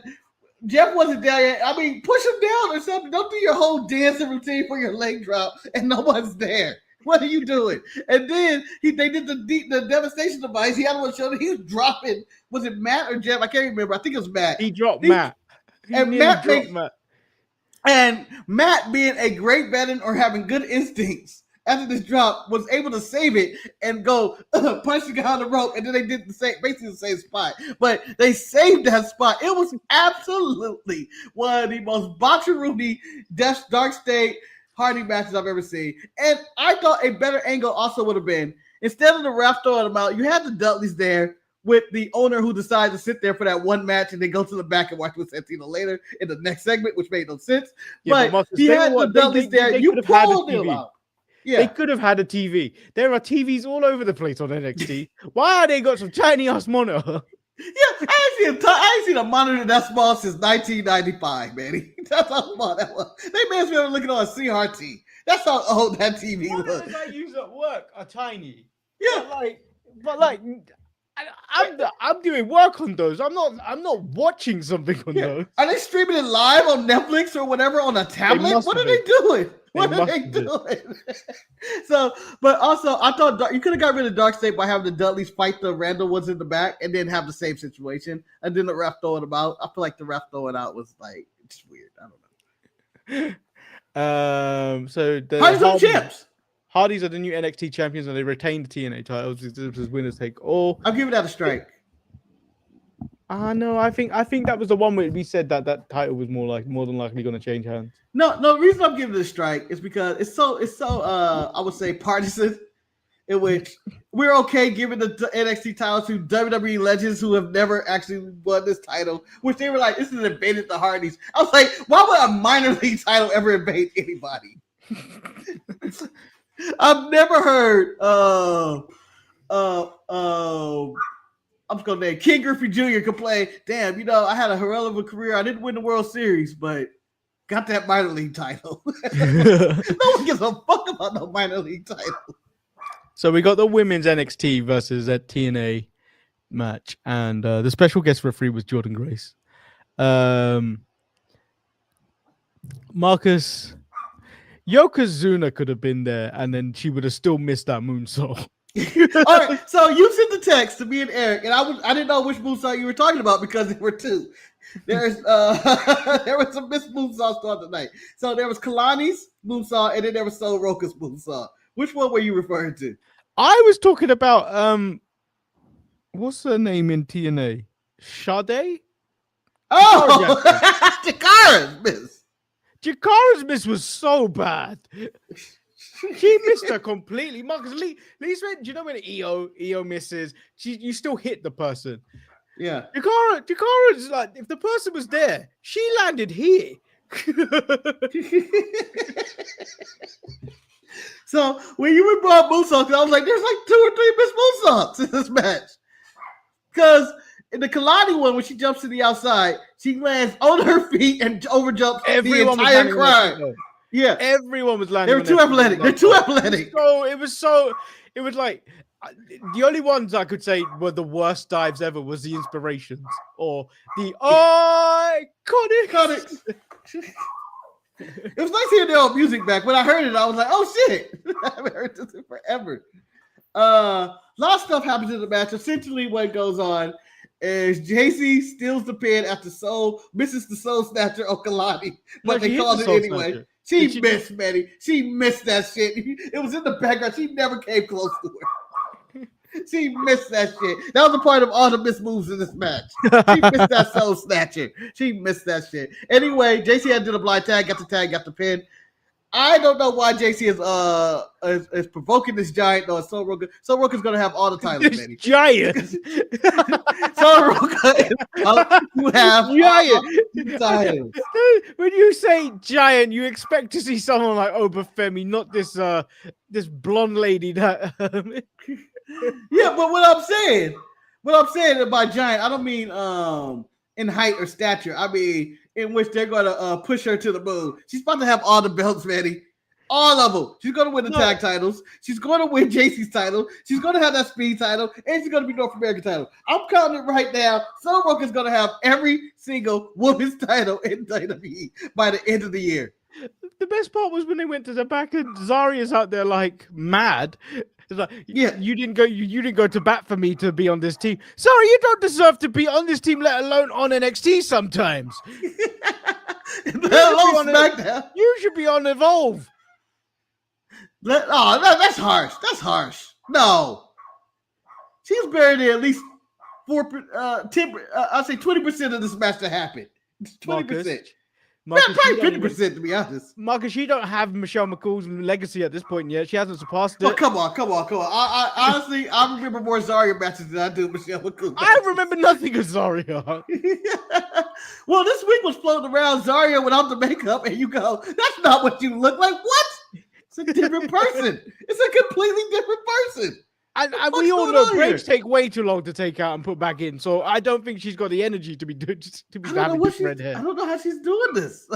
Jeff wasn't there yet. I mean, push him down or something. Don't do your whole dancing routine for your leg drop, and no one's there. What are you doing? And then they did the devastation device. He had one show that he was dropping. Was it Matt or Jeff? I can't remember. I think it was Matt. He dropped Matt. He and nearly Matt dropped Matt. And Matt, being a great veteran or having good instincts, after this drop, was able to save it and go punch the guy on the rope, and then they did basically the same spot. But they saved that spot. It was absolutely one of the most boxer-roony Dark State Hardy matches I've ever seen. And I thought a better angle also would have been, instead of the ref throwing them out, you had the Dudleys there with the owner who decided to sit there for that one match and then go to the back and watch with Santino later in the next segment, which made no sense. Yeah, but he had the Dudleys there. You pulled him out. Yeah. They could have had a TV. There are TVs all over the place on NXT. Why are they got some tiny ass monitor? Yeah, I ain't seen a monitor that small since 1995, Manny. That's how small that was. They may as well be looking on a CRT. That's how old that TV was. Monitors I use at work are tiny. Yeah, but I'm doing work on those. I'm not watching something on those. Are they streaming it live on Netflix or whatever on a tablet? What are they doing? What are they doing? So, but also, I thought you could have got rid of Dark State by having the Dudleys fight the random ones in the back and then have the same situation, and then the ref throw them out. I feel like the ref throwing out was like just weird. I don't know. So the Hardys are champs. Hardys are the new NXT champions, and they retained the TNA titles. This is winners take all. I'm giving that a strike. No, I think that was the one where we said that title was more than likely going to change hands. No, the reason I'm giving it a strike is because it's so I would say partisan, in which we're okay giving the NXT title to WWE legends who have never actually won this title, which they were like, this is invaded the Hardys. I was like, why would a minor league title ever invade anybody? I've never heard I'm just gonna name King Griffey Jr. complain, damn, I had a hell of a career. I didn't win the World Series, but got that minor league title. No one gives a fuck about no minor league title. So we got the women's NXT versus TNA match, and the special guest referee was Jordan Grace. Marcus, Yokozuna could have been there, and then she would have still missed that moonsault. All right, so you sent the text to me and Eric, and I didn't know which moonsault you were talking about because there were two. There was some missed moonsaults throughout the night. So there was Kalani's moonsault, and then there was Sol Roca's moonsault. Which one were you referring to? I was talking about what's her name in TNA? Sade? Oh, Jakara's miss. Jakara's miss was so bad. She missed her completely. Marcus, do you know when EO misses, you still hit the person. Yeah. Jakara's like, if the person was there, she landed here. So when you brought moonsaults, I was like, there's like 2 or 3 missed moonsaults in this match. Because in the Kalani one, when she jumps to the outside, she lands on her feet and overjumps the entire crowd. Yeah, everyone was landing. They were too athletic. They're too athletic. So it was like the only ones I could say were the worst dives ever was the Inspirations or the Iconics. It was nice hearing their old music back. When I heard it, I was like, "Oh shit!" I haven't heard this in forever. A lot of stuff happens in the match. Essentially, what goes on is JC steals the pin after misses the Soul Snatcher on Kalani, but they called it anyway. Snatcher. She missed, Manny. She missed that shit. It was in the background. She never came close to her. She missed that shit. That was a part of all the missed moves in this match. She missed that Soul Snatcher. She missed that shit. Anyway, JC had to do the blind tag, got the pin. I don't know why JC is provoking this giant though. Sol Roca. Sol Roca's gonna have all the titles, Manny. Giant. Sol Roca you have giant titles. When you say giant, you expect to see someone like Obafemi, not this blonde lady that. Yeah, but what I'm saying by giant, I don't mean in height or stature. I mean in which they're going to push her to the moon. She's about to have all the belts, Manny. All of them. She's going to win the tag titles. She's going to win JC's title. She's going to have that speed title. And she's going to be North American title. I'm counting it right now. Sol Roca's going to have every single women's title in WWE by the end of the year. The best part was when they went to the back and Zarya's out there like mad. It's like, Yeah. you didn't go to bat for me to be on this team. Sorry, you don't deserve to be on this team, let alone on NXT sometimes. SmackDown. You should be on Evolve. That's harsh. That's harsh. No. She's buried in at least 10, I'll say 20% of this match that happened. 20%. Marcus, probably 50% to be honest. Marcus, she don't have Michelle McCool's legacy at this point yet. She hasn't surpassed it. Oh, come on. I honestly, I remember more Zarya matches than I do Michelle McCool. I remember nothing of Zarya. Well, this week was floating around Zarya without the makeup, and you go, that's not what you look like. What? It's a different person. It's a completely different person. And we all know breaks take way too long to take out and put back in. So I don't think she's got the energy to be having this red hair. I don't know how she's doing this.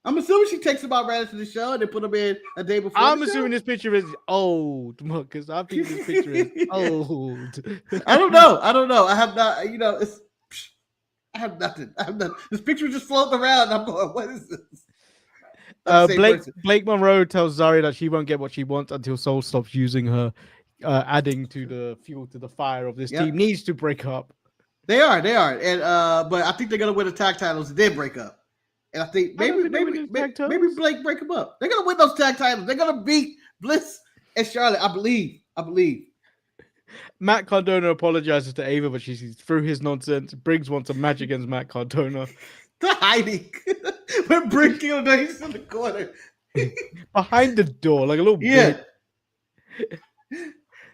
I'm assuming she takes them out right after the show and they put them in a day before. I'm assuming this picture is old, Marcus. I think this picture is old. I don't know. I have not. I have nothing. This picture just floating around. And I'm going, what is this? Blake Monroe tells Zarya that she won't get what she wants until Soul stops using her, adding to the fuel to the fire of this team. Needs to break up. They are, and but I think they're gonna win the tag titles and then break up. And I think maybe Blake break them up. They're gonna win those tag titles. They're gonna beat Bliss and Charlotte. I believe. Matt Cardona apologizes to Ava, but she sees through his nonsense. Briggs wants a match against Matt Cardona. The hiding. When Briggs killed her, he's in the corner. Behind the door, like a little bit.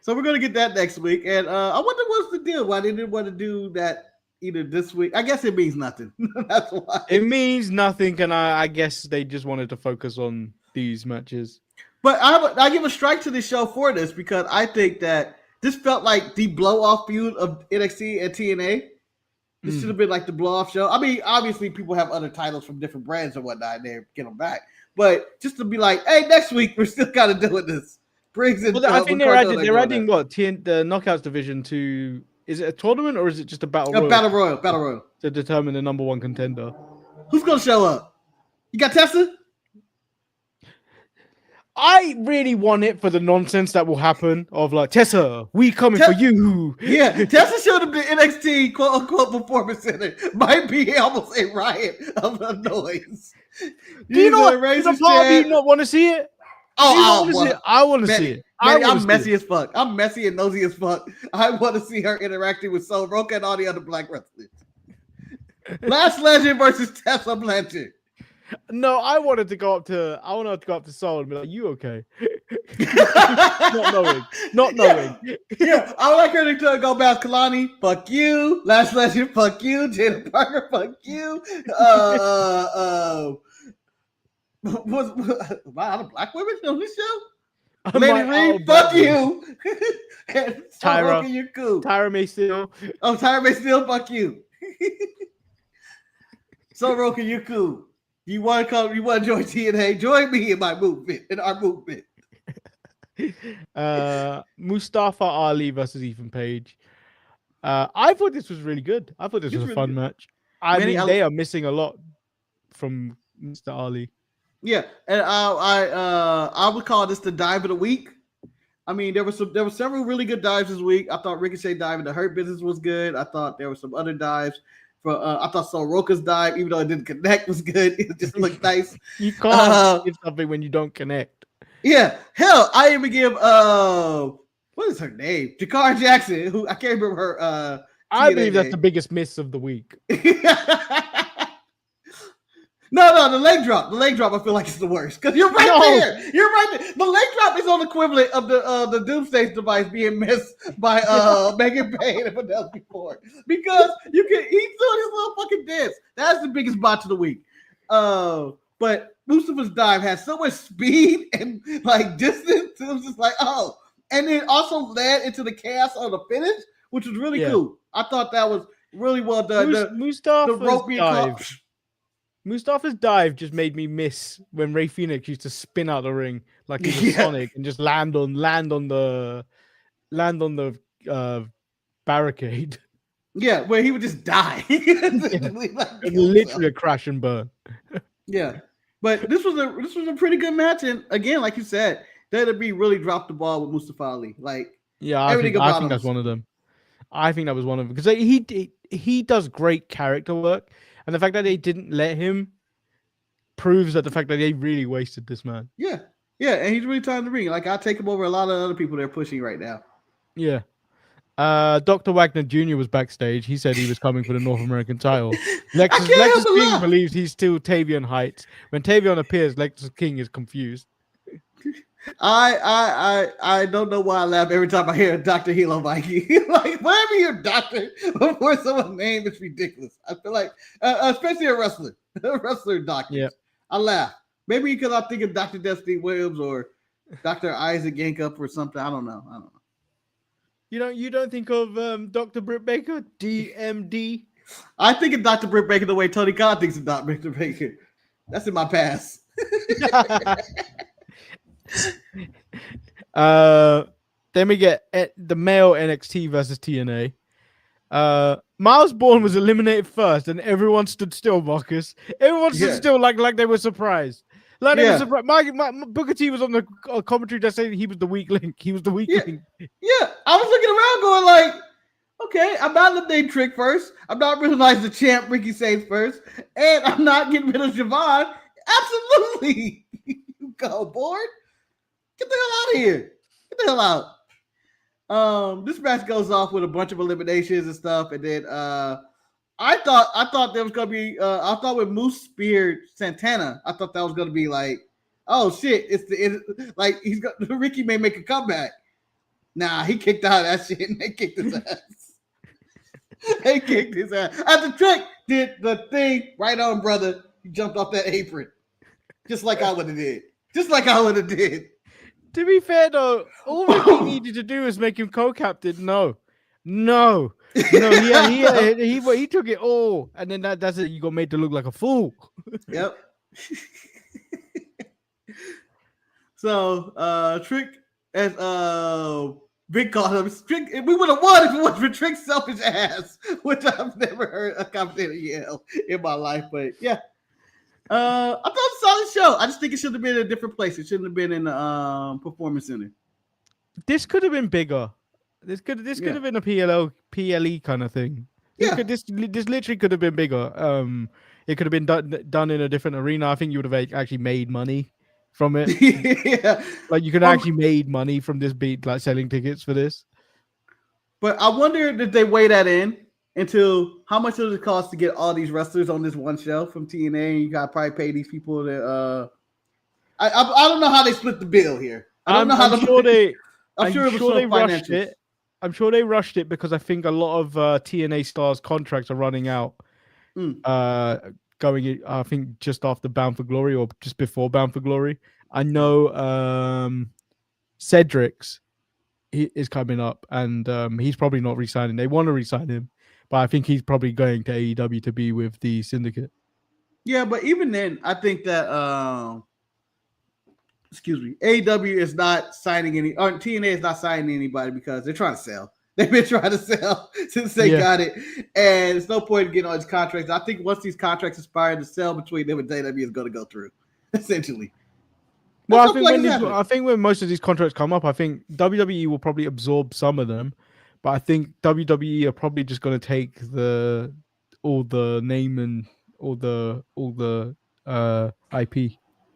So we're gonna get that next week. And I wonder what's the deal. Why they didn't want to do that either this week. I guess it means nothing. That's why. It means nothing, and I guess they just wanted to focus on these matches. But I give a strike to the show for this because I think that this felt like the blow-off feud of NXT and TNA. This should have been like the blow-off show. I mean, obviously people have other titles from different brands and whatnot, and they get them back. But just to be like, hey, next week we're still kind of doing this. Briggs and I think they're adding what the Knockouts division to. Is it a tournament or is it just a battle royal? Battle royal To determine the number one contender. Who's gonna show up? You got Tessa? I really want it for the nonsense that will happen of like, Tessa, we coming for you. Yeah, Tessa showed up the NXT quote unquote performance center. Might be almost a riot of noise. Do you know what? Does a part of you not want to see it? Oh, I want to see it. I'm messy as fuck. I'm messy and nosy as fuck. I want to see her interacting with Sol Roca and all the other black wrestlers. Last Legend versus Tessa Blanchard. No, I wanted to go up to Sol and be like, "You okay?" not knowing. Yeah, I like her to go back. Kalani, fuck you. Last Legend, fuck you. Jada Parker, fuck you. Am I out of black women on this show? Lady Reed, fuck you. Tyra May Steele. Oh, Tyra May Steele, fuck you. So Roka, you cool. You want to come? You want to join TNA? Join me in my movement, in our movement. Mustafa Ali versus Ethan Page. I thought this was really good. I thought this was a fun match. They are missing a lot from Mr. Ali. Yeah, and I would call this the dive of the week. I mean, there were several really good dives this week. I thought Ricochet dive in the Hurt Business was good. I thought there were some other dives. I thought Sol Roca's dive, even though it didn't connect, was good. It just looked nice. You can't give something when you don't connect. Yeah, hell, I even give what is her name? Jakar Jackson, who I can't remember her. I believe that's the biggest miss of the week. No, the leg drop. The leg drop, I feel like it's the worst. Because you're right there. You're right there. The leg drop is on the equivalent of the Doomsday device being missed by Megan Payne and Penelope Ford. Because he's doing his little fucking dance. That's the biggest botch of the week. But Mustafa's dive has so much speed and like distance. It was just like, oh. And it also led into the chaos of the finish, which was really cool. I thought that was really well done. Mustafa's dive just made me miss when Rey Fenix used to spin out the ring like he was Sonic and just land on the barricade. Yeah, where he would just die. Literally a crash and burn. Yeah. But this was a pretty good match, and again, like you said, WWE really dropped the ball with Mustafa Ali. Like Yeah, everything I about think him. that's one of them. I think that was one of them because he does great character work, and the fact that they didn't let him proves that the fact that they really wasted this man. Yeah, and he's really tied the ring. Like I take him over a lot of other people they're pushing right now. Yeah. Dr. Wagner Jr. was backstage. He said he was coming for the North American title. I can't help Lexus but King laugh. believes he's still Tavion Heights. When Tavion appears, Lexus King is confused. I don't know why I laugh every time I hear Dr. Hilo Mikey. Like whenever you're doctor before someone's name, it's ridiculous. I feel like, especially a wrestler doctor. Yeah. I laugh. Maybe because I think of Dr. Destiny Williams or Dr. Isaac Yankup or something. I don't know. You don't think of Dr. Britt Baker, DMD? I think of Dr. Britt Baker the way Tony Khan thinks of Dr. Britt Baker. That's in my past. Then we get the male NXT versus TNA. Miles Bourne was eliminated first, and everyone stood still. Marcus, everyone stood still, like they were surprised. Like they were surprised. My Booker T was on the commentary just saying he was the weak link. He was the weak link. Yeah, I was looking around, going like, okay, I'm not eliminating Trick first. I'm not realizing the champ Ricky Saints first, and I'm not getting rid of Javon. Absolutely, you go Bourne. Get the hell out of here. Get the hell out. This match goes off with a bunch of eliminations and stuff, and then I thought there was gonna be I thought with Moose speared Santana, I thought that was gonna be like, oh shit, like Ricky may make a comeback. Nah, he kicked out of that shit and they kicked his ass. They kicked his ass. After Trick did the thing right on, brother. He jumped off that apron. Just like I would have did. To be fair though, all Ricky needed to do was make him co-captain. No. He took it all, and then that's it. You got made to look like a fool. Yep. So Trick as Big called him Trick. We would have won if it wasn't for Trick's selfish ass, which I've never heard a commentator yell in my life. But yeah. I thought it was a solid show. I just think it should have been in a different place. It shouldn't have been in the Performance Center. This could have been bigger. This could have been a PLE kind of thing. This literally could have been bigger. It could have been done in a different arena. I think you would have actually made money from it. Yeah, like you could actually made money from this beat, like selling tickets for this. But I wonder if they weigh that in into how much does it cost to get all these wrestlers on this one show from TNA? You got to probably pay these people that. I don't know how they split the bill here. I don't know how I'm sure they. I'm sure they rushed it. I'm sure they rushed it because I think a lot of TNA stars' contracts are running out. Going, I think just after Bound for Glory or just before Bound for Glory. I know Cedric's is coming up, and he's probably not re-signing. They want to re-sign him, but I think he's probably going to AEW to be with the Syndicate. Yeah, but even then, I think that AEW is not signing any, or TNA is not signing anybody because they're trying to sell. They've been trying to sell since they got it, and there's no point in getting all these contracts. I think once these contracts expire, the sell between them and AEW is going to go through, essentially. Well, I think when most of these contracts come up, I think WWE will probably absorb some of them, but I think WWE are probably just going to take all the name and all the IP.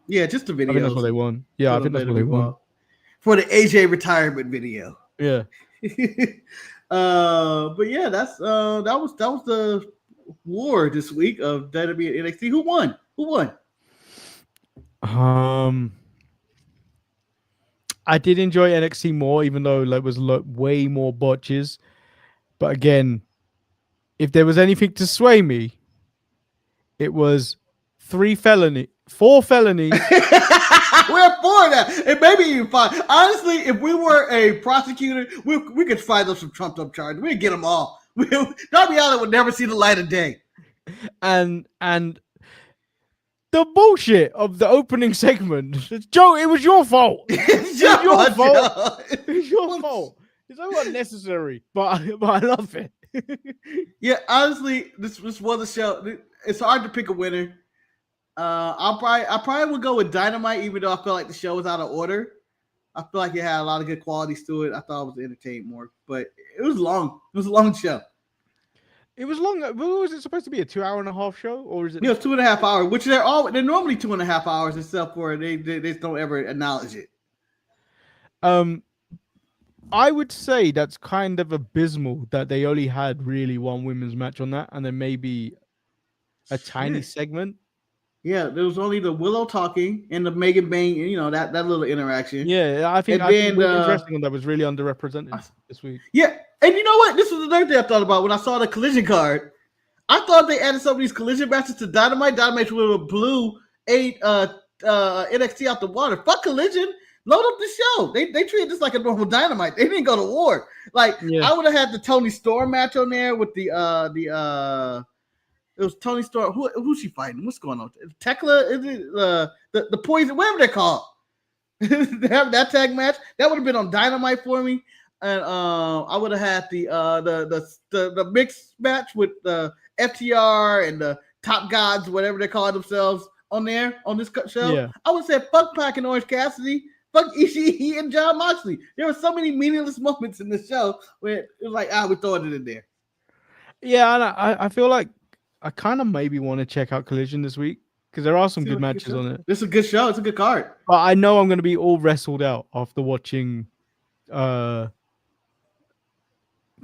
Yeah, just the videos. I think that's what they want. Yeah, I think that's what they want for the AJ retirement video. Yeah. But yeah, that was the war this week of WWE and NXT. Who won? I did enjoy NXT more, even though there was way more botches. But again, if there was anything to sway me, it was 4 felonies. We're for that. And maybe even 5. Honestly, if we were a prosecutor, we could find them some trumped up charges. We'd get them all. Darby Allin would never see the light of day. And the bullshit of the opening segment. Joe, it was your fault. It's your fault. It's so unnecessary, but I love it. Yeah, honestly, this was the show. It's hard to pick a winner. I probably would go with Dynamite, even though I feel like the show was out of order. I feel like it had a lot of good qualities to it. I thought I was entertained more, but it was long. It was a long show. It was long. Was it supposed to be a 2.5 hour show, or is it? It was 2.5 hours, which they're normally 2.5 hours, except for they just don't ever acknowledge it. I would say that's kind of abysmal that they only had really one women's match on that, and then maybe a tiny segment. Yeah, there was only the Willow talking and the Megan Bang, that little interaction. Yeah, I think women's wrestling that was really underrepresented this week. Yeah, and you know what? This was another thing I thought about when I saw the Collision card. I thought they added some of these Collision matches to Dynamite. Dynamite would have blew NXT out the water. Fuck Collision. Load up the show. They treated this like a normal Dynamite. They didn't go to war. Like I would have had the Toni Storm match on there with it was Toni Storm. Who's she fighting? What's going on? Tekla? Is it the Poison? Whatever they're called. They have that tag match. That would have been on Dynamite for me. And I would have had the mixed match with the FTR and the Top Gods, whatever they call themselves, on this show. Yeah. I would say fuck Pac and Orange Cassidy. Fuck Ishii and Jon Moxley. There were so many meaningless moments in the show where it was like, we're throwing it in there. Yeah, and I feel like I kind of maybe want to check out Collision this week because there are some good matches on it. This is a good show. It's a good card. But I know I'm going to be all wrestled out after watching. I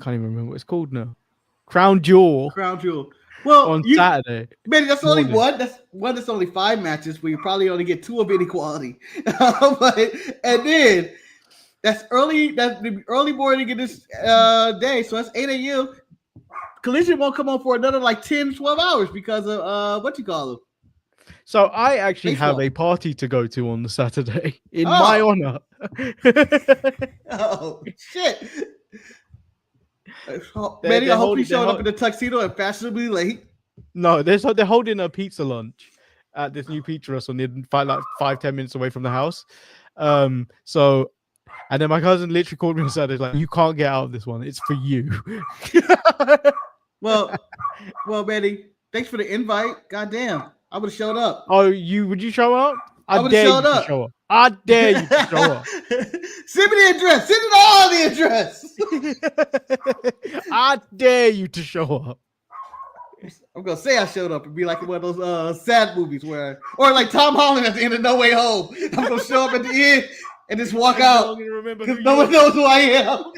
can't even remember what it's called now. Crown Jewel. Well, on Saturday. Man, that's only one. That's only 5 matches where you probably only get 2 of any quality. And then that's the early morning in this day. So that's 8 a.m. Collision won't come on for another like 10, 12 hours because of what you call them. So I actually have a party to go to on the Saturday in my honor. Oh shit. Manny, I hope you showed up in the tuxedo and fashionably late. No, they're holding a pizza lunch at this new pizza restaurant, like 5-10 minutes away from the house. And then my cousin literally called me and said, "Like, you can't get out of this one. It's for you." Well, Manny, thanks for the invite. Goddamn, I would have showed up. Oh, would you show up? I would have showed up. I dare you to show up. Send me the address. Send it all the address. I dare you to show up. I'm gonna say I showed up and be like one of those sad movies or like Tom Holland at the end of No Way Home. I'm gonna show up at the end and just walk out because no one knows who I am.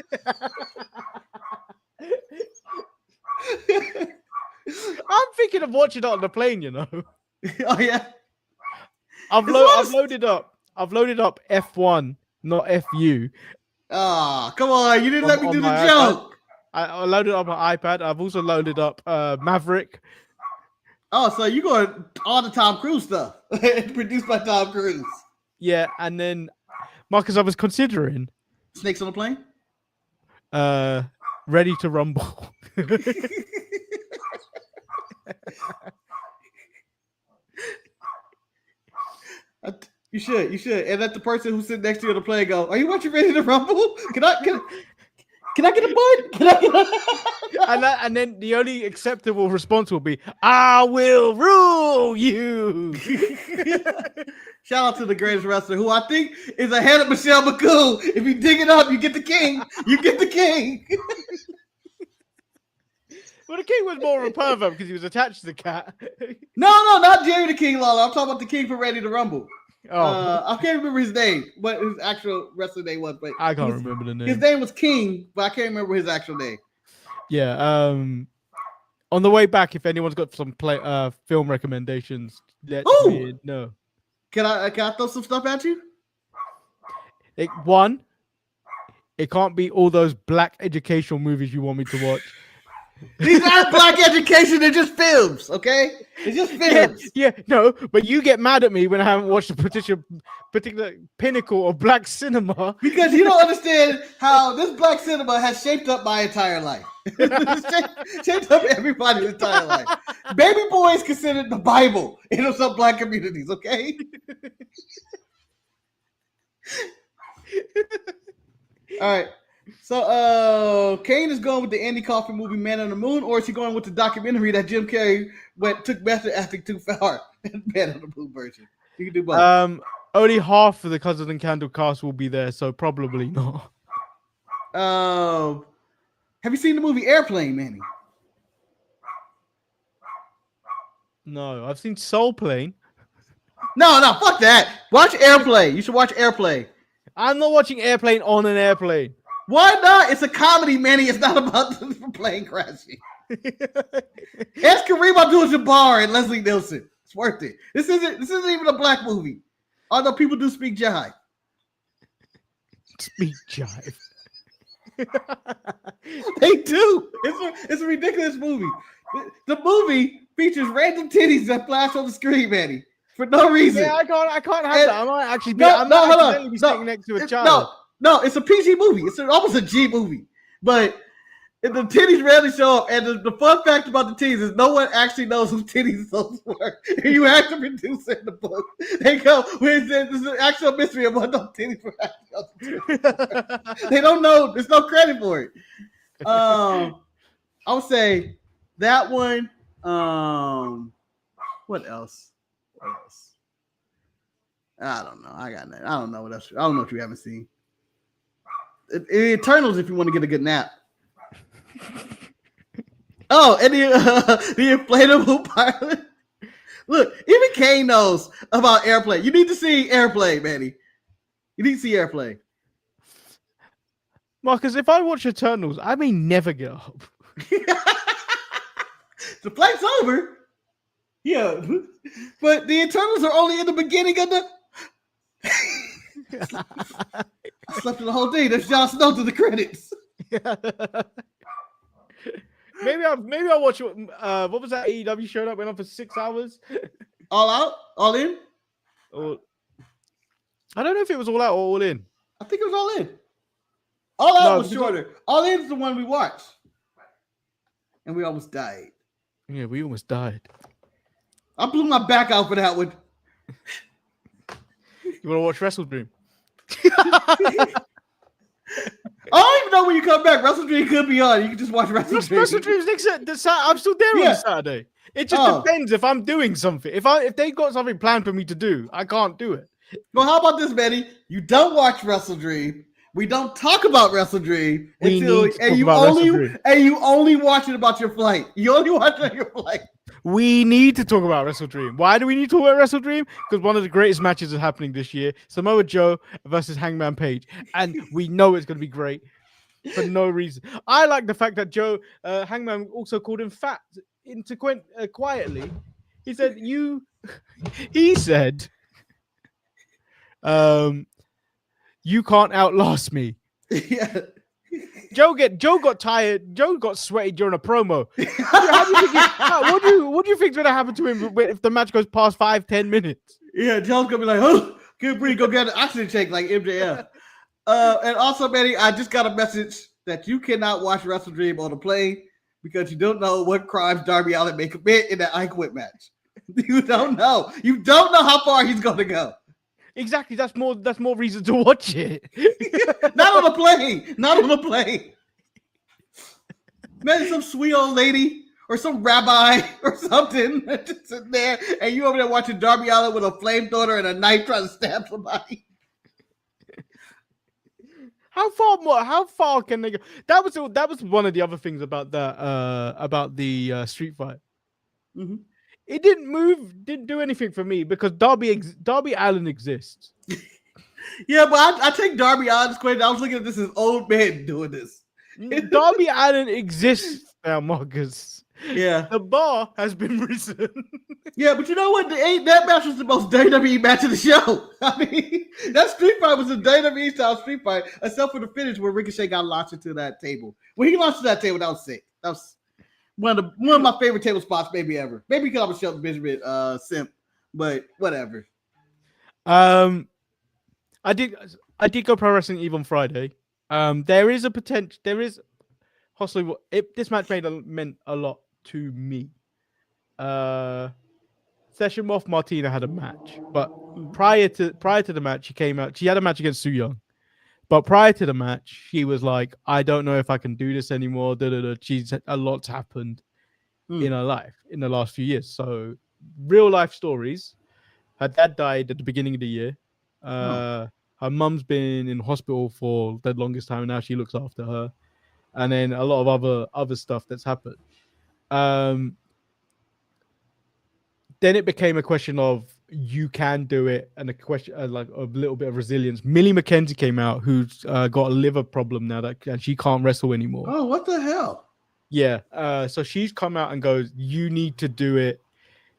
I'm thinking of watching it on the plane. Oh yeah. I've loaded up F1, not FU. Ah, come on! You didn't let me do the joke. I loaded up my iPad. I've also loaded up Maverick. Oh, so you going all the Tom Cruise stuff produced by Tom Cruise? Yeah, and then Marcus, I was considering Snakes on the Plane. Ready to Rumble. You should, and let the person who's sitting next to you on the plane go, "Are you watching Ready to Rumble? Can I get a bite? Can I get a?" And then the only acceptable response will be, "I will rule you." Shout out to the greatest wrestler, who I think is ahead of Michelle McCool. If you dig it up, you get the king. You get the king. Well, the king was more of a pervert because he was attached to the cat. No, not Jerry the King Lawler. I'm talking about the king for Ready to Rumble. Oh, I can't remember his name, what his actual wrestling name was, but I can't remember the name. His name was King, but I can't remember his actual name. Yeah. On the way back, if anyone's got some film recommendations, let me know. Can I throw some stuff at you? It can't be all those black educational movies you want me to watch. These aren't black education, they're just films, okay? They're just films. Yeah, no, but you get mad at me when I haven't watched a particular pinnacle of black cinema. Because you don't understand how this black cinema has shaped up my entire life. shaped up everybody's entire life. Baby Boy is considered the Bible in some black communities, okay? All right. So, Kane is going with the Andy Kaufman movie Man on the Moon, or is he going with the documentary that Jim Carrey took method acting too far? Man on the Moon version. You can do both. Only half of the Cousin and Candle cast will be there, so probably not. Have you seen the movie Airplane, Manny? No, I've seen Soul Plane. No, fuck that. Watch Airplane. You should watch Airplane. I'm not watching Airplane on an airplane. Why not? It's a comedy, Manny. It's not about the plane crashing. Ask Kareem Abdul-Jabbar and Leslie Nielsen. It's worth it. This isn't even a black movie. Although people do speak jive. Speak jive. They do. It's a ridiculous movie. The movie features random titties that flash on the screen, Manny, for no reason. Yeah, I can't have that. I might actually be. Be sitting next to a child. No, it's a PG movie. It's almost a G movie. But the titties rarely show up. And the fun fact about the titties is no one actually knows who titties those were. You have to produce it in the book. They go, there's an actual mystery of what those titties were actually on the titties. They don't know. There's no credit for it. I would say that one. What else? I don't know. I got nothing. I don't know what else. I don't know what you haven't seen. Eternals, if you want to get a good nap. Oh, and the inflatable pilot. Look, even Kane knows about Airplane. You need to see Airplane, Manny. You need to see Airplane. Marcus, if I watch Eternals, I may never get up. The flight's over. Yeah. But the Eternals are only in the beginning of the... I slept through the whole day. There's Jon Snow to the credits. Maybe I'll watch what was that AEW show that went on for 6 hours? All Out? All In? I don't know if it was All Out or All In. I think it was All In. All Out was shorter. All In is the one we watched. And we almost died. Yeah, we almost died. I blew my back out for that one. You want to watch Wrestle Dream? I don't even know when you come back. Wrestle Dream could be on. You can just watch Wrestle Dream. Wrestle Dream's next. I'm still there on Saturday. It just depends if I'm doing something. If they got something planned for me to do, I can't do it. Well, how about this, Manny? You don't watch Wrestle Dream. We don't talk about Wrestle Dream you only watch it about your flight. You only watch it on your flight. We need to talk about Wrestle Dream. Why do we need to talk about Wrestle Dream? Because one of the greatest matches is happening this year. Samoa Joe versus Hangman Page. And we know it's going to be great for no reason. I like the fact that Hangman also called him fat quietly. He said, you can't outlast me. Yeah. Joe got tired. Joe got sweaty during a promo. What do you think's gonna happen to him if the match goes past 5-10 minutes? Yeah, Joe's gonna be like, "Oh, good breathe, go get an oxygen tank like MJF." And also, Manny, I just got a message that you cannot watch Wrestle Dream on a plane because you don't know what crimes Darby Allin may commit in that I Quit match. You don't know. You don't know how far he's gonna go. Exactly. That's more reason to watch it. Not on a plane. Not on a plane. Maybe some sweet old lady or some rabbi or something just sitting there, and you over there watching Darby Allin with a flamethrower and a knife trying to stab somebody. How far can they go? That was one of the other things about the street fight. Mm-hmm. It didn't do anything for me because Darby Allin exists. Yeah, but I take Darby Allin's credit. I was looking at this as old man doing this. Darby Allin exists now, Marcus. Yeah. The bar has been risen. Yeah, but you know what? That match was the most WWE match of the show. I mean, that street fight was a WWE style street fight, except for the finish where Ricochet got launched into that table. When he launched to that table, that was sick. That was one of my favorite table spots maybe ever. Maybe because I'm a Shelton Benjamin simp, but whatever. I did go pro wrestling Eve on Friday. There is a potential. There is possibly this match meant a lot to me. Session Moth Martina had a match, but prior to the match, she came out. She had a match against Su Yung, but prior to the match, she was like, "I don't know if I can do this anymore." A lot's happened in her life in the last few years, so real life stories. Her dad died at the beginning of the year. Oh. Her mum's been in hospital for the longest time. Now she looks after her, and then a lot of other stuff that's happened. Um, then it became a question of you can do it, and a question like a little bit of resilience. Millie McKenzie came out, who's got a liver problem now and she can't wrestle anymore. Oh, what the hell? Yeah. So she's come out and goes, "You need to do it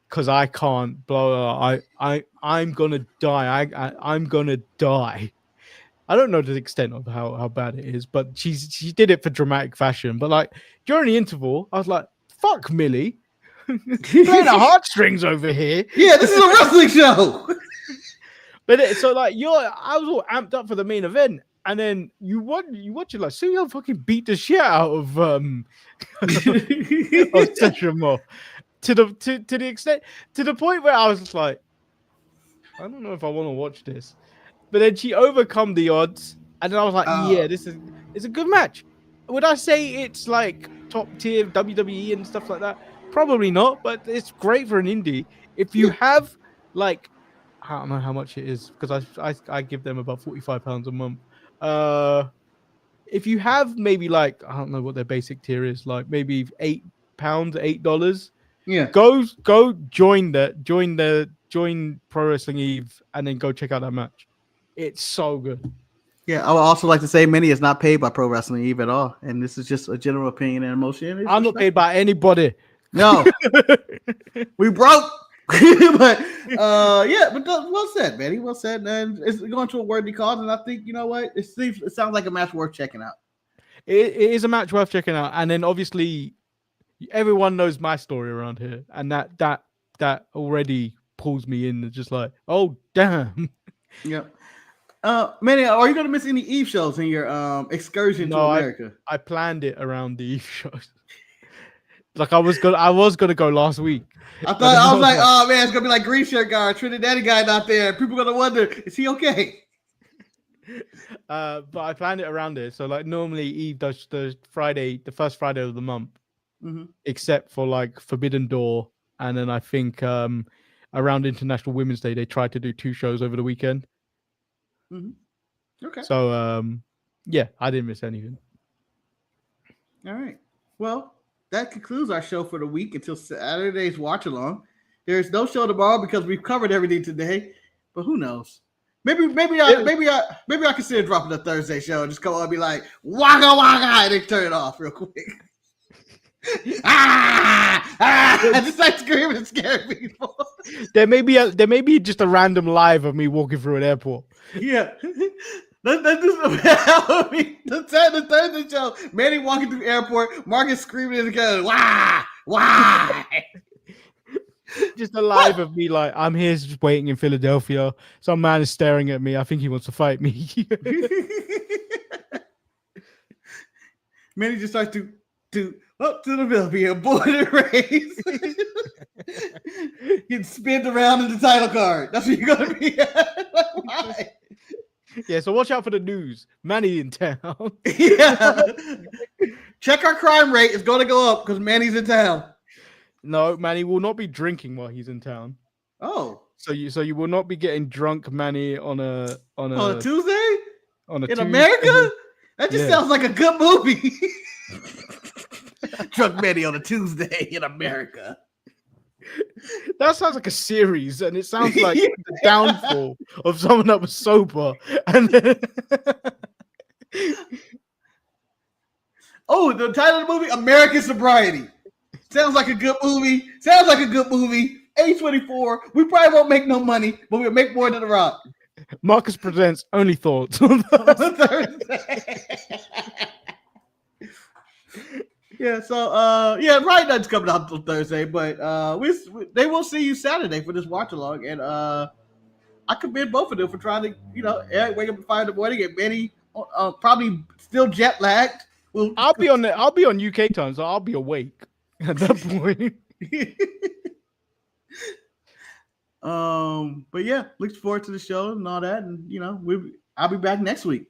because I can't." Blah, blah, blah. I'm gonna die. I'm gonna die. I don't know the extent of how bad it is, but she did it for dramatic fashion. But like during the interval, I was like, "Fuck Millie." Playing the heartstrings over here. Yeah, this is a wrestling show. But so like I was all amped up for the main event, and then you watch it like see how fucking beat the shit out of of Session Moore to the extent to the point where I was just like, I don't know if I want to watch this. But then she overcome the odds, and then I was like, yeah, it's a good match. Would I say it's like top tier WWE and stuff like that? Probably not, but it's great for an indie. If you have like, I don't know how much it is because I give them about £45 a month. If you have maybe like I don't know what their basic tier is, like maybe £8, $8. Yeah, Go join Pro Wrestling Eve and then go check out that match. It's so good. Yeah, I would also like to say Manny is not paid by Pro Wrestling Eve at all, and this is just a general opinion and emotion. I'm not paid by anybody. No, we broke. But yeah, but well said, Manny. Well said, and it's going to a worthy cause, and I think you know what it sounds like a match worth checking out. It is a match worth checking out, and then obviously everyone knows my story around here, and that already pulls me in. Just like, oh damn. Yeah. Manny, are you going to miss any Eve shows in your excursion to America? I planned it around the Eve shows. Like I was gonna go last week. I was like, oh man, it's gonna be like Green Shirt guy, Trinidad guy out there. People are gonna wonder, is he okay? But I planned it around it. So like normally Eve does the first Friday of the month, except for like Forbidden Door, and then I think around International Women's Day they tried to do 2 shows over the weekend. Okay. So yeah, I didn't miss anything. All right. Well, that concludes our show for the week until Saturday's watch along. There's no show tomorrow because we've covered everything today, but who knows? Maybe I consider dropping a Thursday show and just come on and be like waka waka and then turn it off real quick. I just like screaming and scaring people. There may be just a random live of me walking through an airport. Yeah. That's just the Thursday show. Manny walking through the airport, Marcus screaming in the car, why? Just a live of me like I'm here just waiting in Philadelphia. Some man is staring at me. I think he wants to fight me. Manny just starts to up to the Philadelphia, born and raised. Getting spin around in the title card. That's what you're gonna be at. Why? Yeah, so watch out for the news. Manny in town. Yeah. Check our crime rate. It's going to go up because Manny's in town. No, Manny will not be drinking while he's in town. Oh. So you will not be getting drunk, Manny, on a Tuesday? On a in Tuesday. America? That just sounds like a good movie. Drunk Manny on a Tuesday in America. That sounds like a series, and it sounds like the downfall of someone that was sober. And then... Oh, the title of the movie, American Sobriety. Sounds like a good movie. A24. We probably won't make no money, but we'll make more than The Rock. Marcus presents Only Thoughts on Thursday. Yeah, so right, that's coming out on Thursday, but they will see you Saturday for this watch along, and I commend both of them for trying to, Eric wake up at 5 in the morning, and Manny probably still jet lagged. I'll be on UK time, so I'll be awake at that point. But yeah, look forward to the show and all that, and I'll be back next week.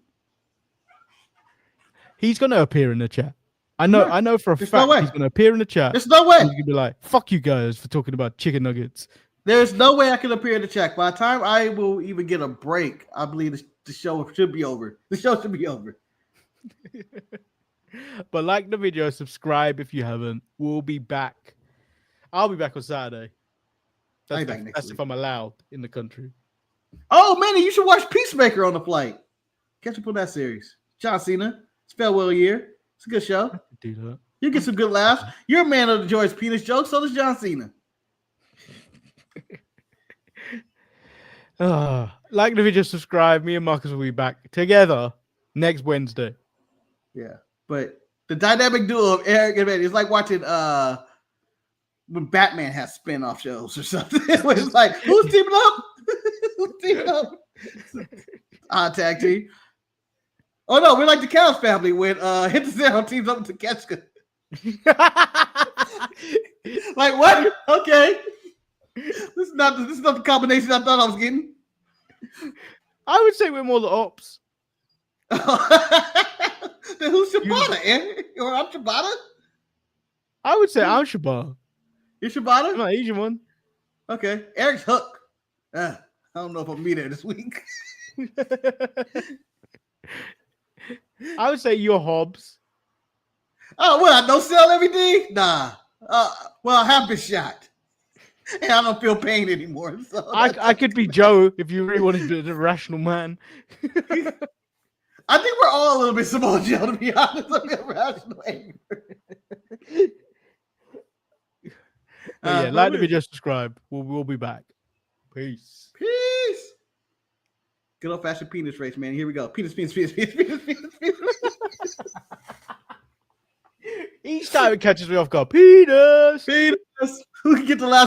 He's gonna appear in the chat. I know for a There's no fact way. he's gonna appear in the chat. There's no And way. he's gonna be like, "Fuck you guys for talking about chicken nuggets." There's no way I can appear in the chat. By the time I will even get a break, I believe the show should be over. The show should be over. But like the video, subscribe if you haven't. We'll be back. I'll be back on Saturday. I'll be back next That's week. if I'm allowed in the country. Oh, Manny, you should watch Peacemaker on the flight. Catch up on that series. John Cena. It's farewell year. It's a good show. Do that. You get some good laughs. You're a man of the Joy's penis jokes. So does John Cena. Like the video, subscribe. Me and Marcus will be back together next Wednesday. Yeah, but the dynamic duo of Eric and Manny is like watching when Batman has spin-off shows or something. It's like, who's teaming up? Who's teaming up? Tag team. Oh no, we're like the Cows family when Hit the Sound teams up with Takeshka. Like what? Okay. This is not the combination I thought I was getting. I would say we're more the ops. Then who's Shibata? Eric? Or I'm Shibata? I would say I'm Shabbat. You're Shibata? I'm an Asian one. Okay. Eric's Hook. I don't know if I'll be there this week. I would say you're Hobbs. Oh, what? I don't sell everything? Nah. Well, I have been shot. And I don't feel pain anymore. So I could be Joe if you really wanted to be the rational man. I think we're all a little bit Samoa Joe, to be honest. I'm irrational anger. Yeah, like the video, subscribe. We'll be back. Peace. Peace. Good old fashioned penis race, man. Here we go. Penis. Each time it catches me off guard. Penis. Penis. Who can get the last?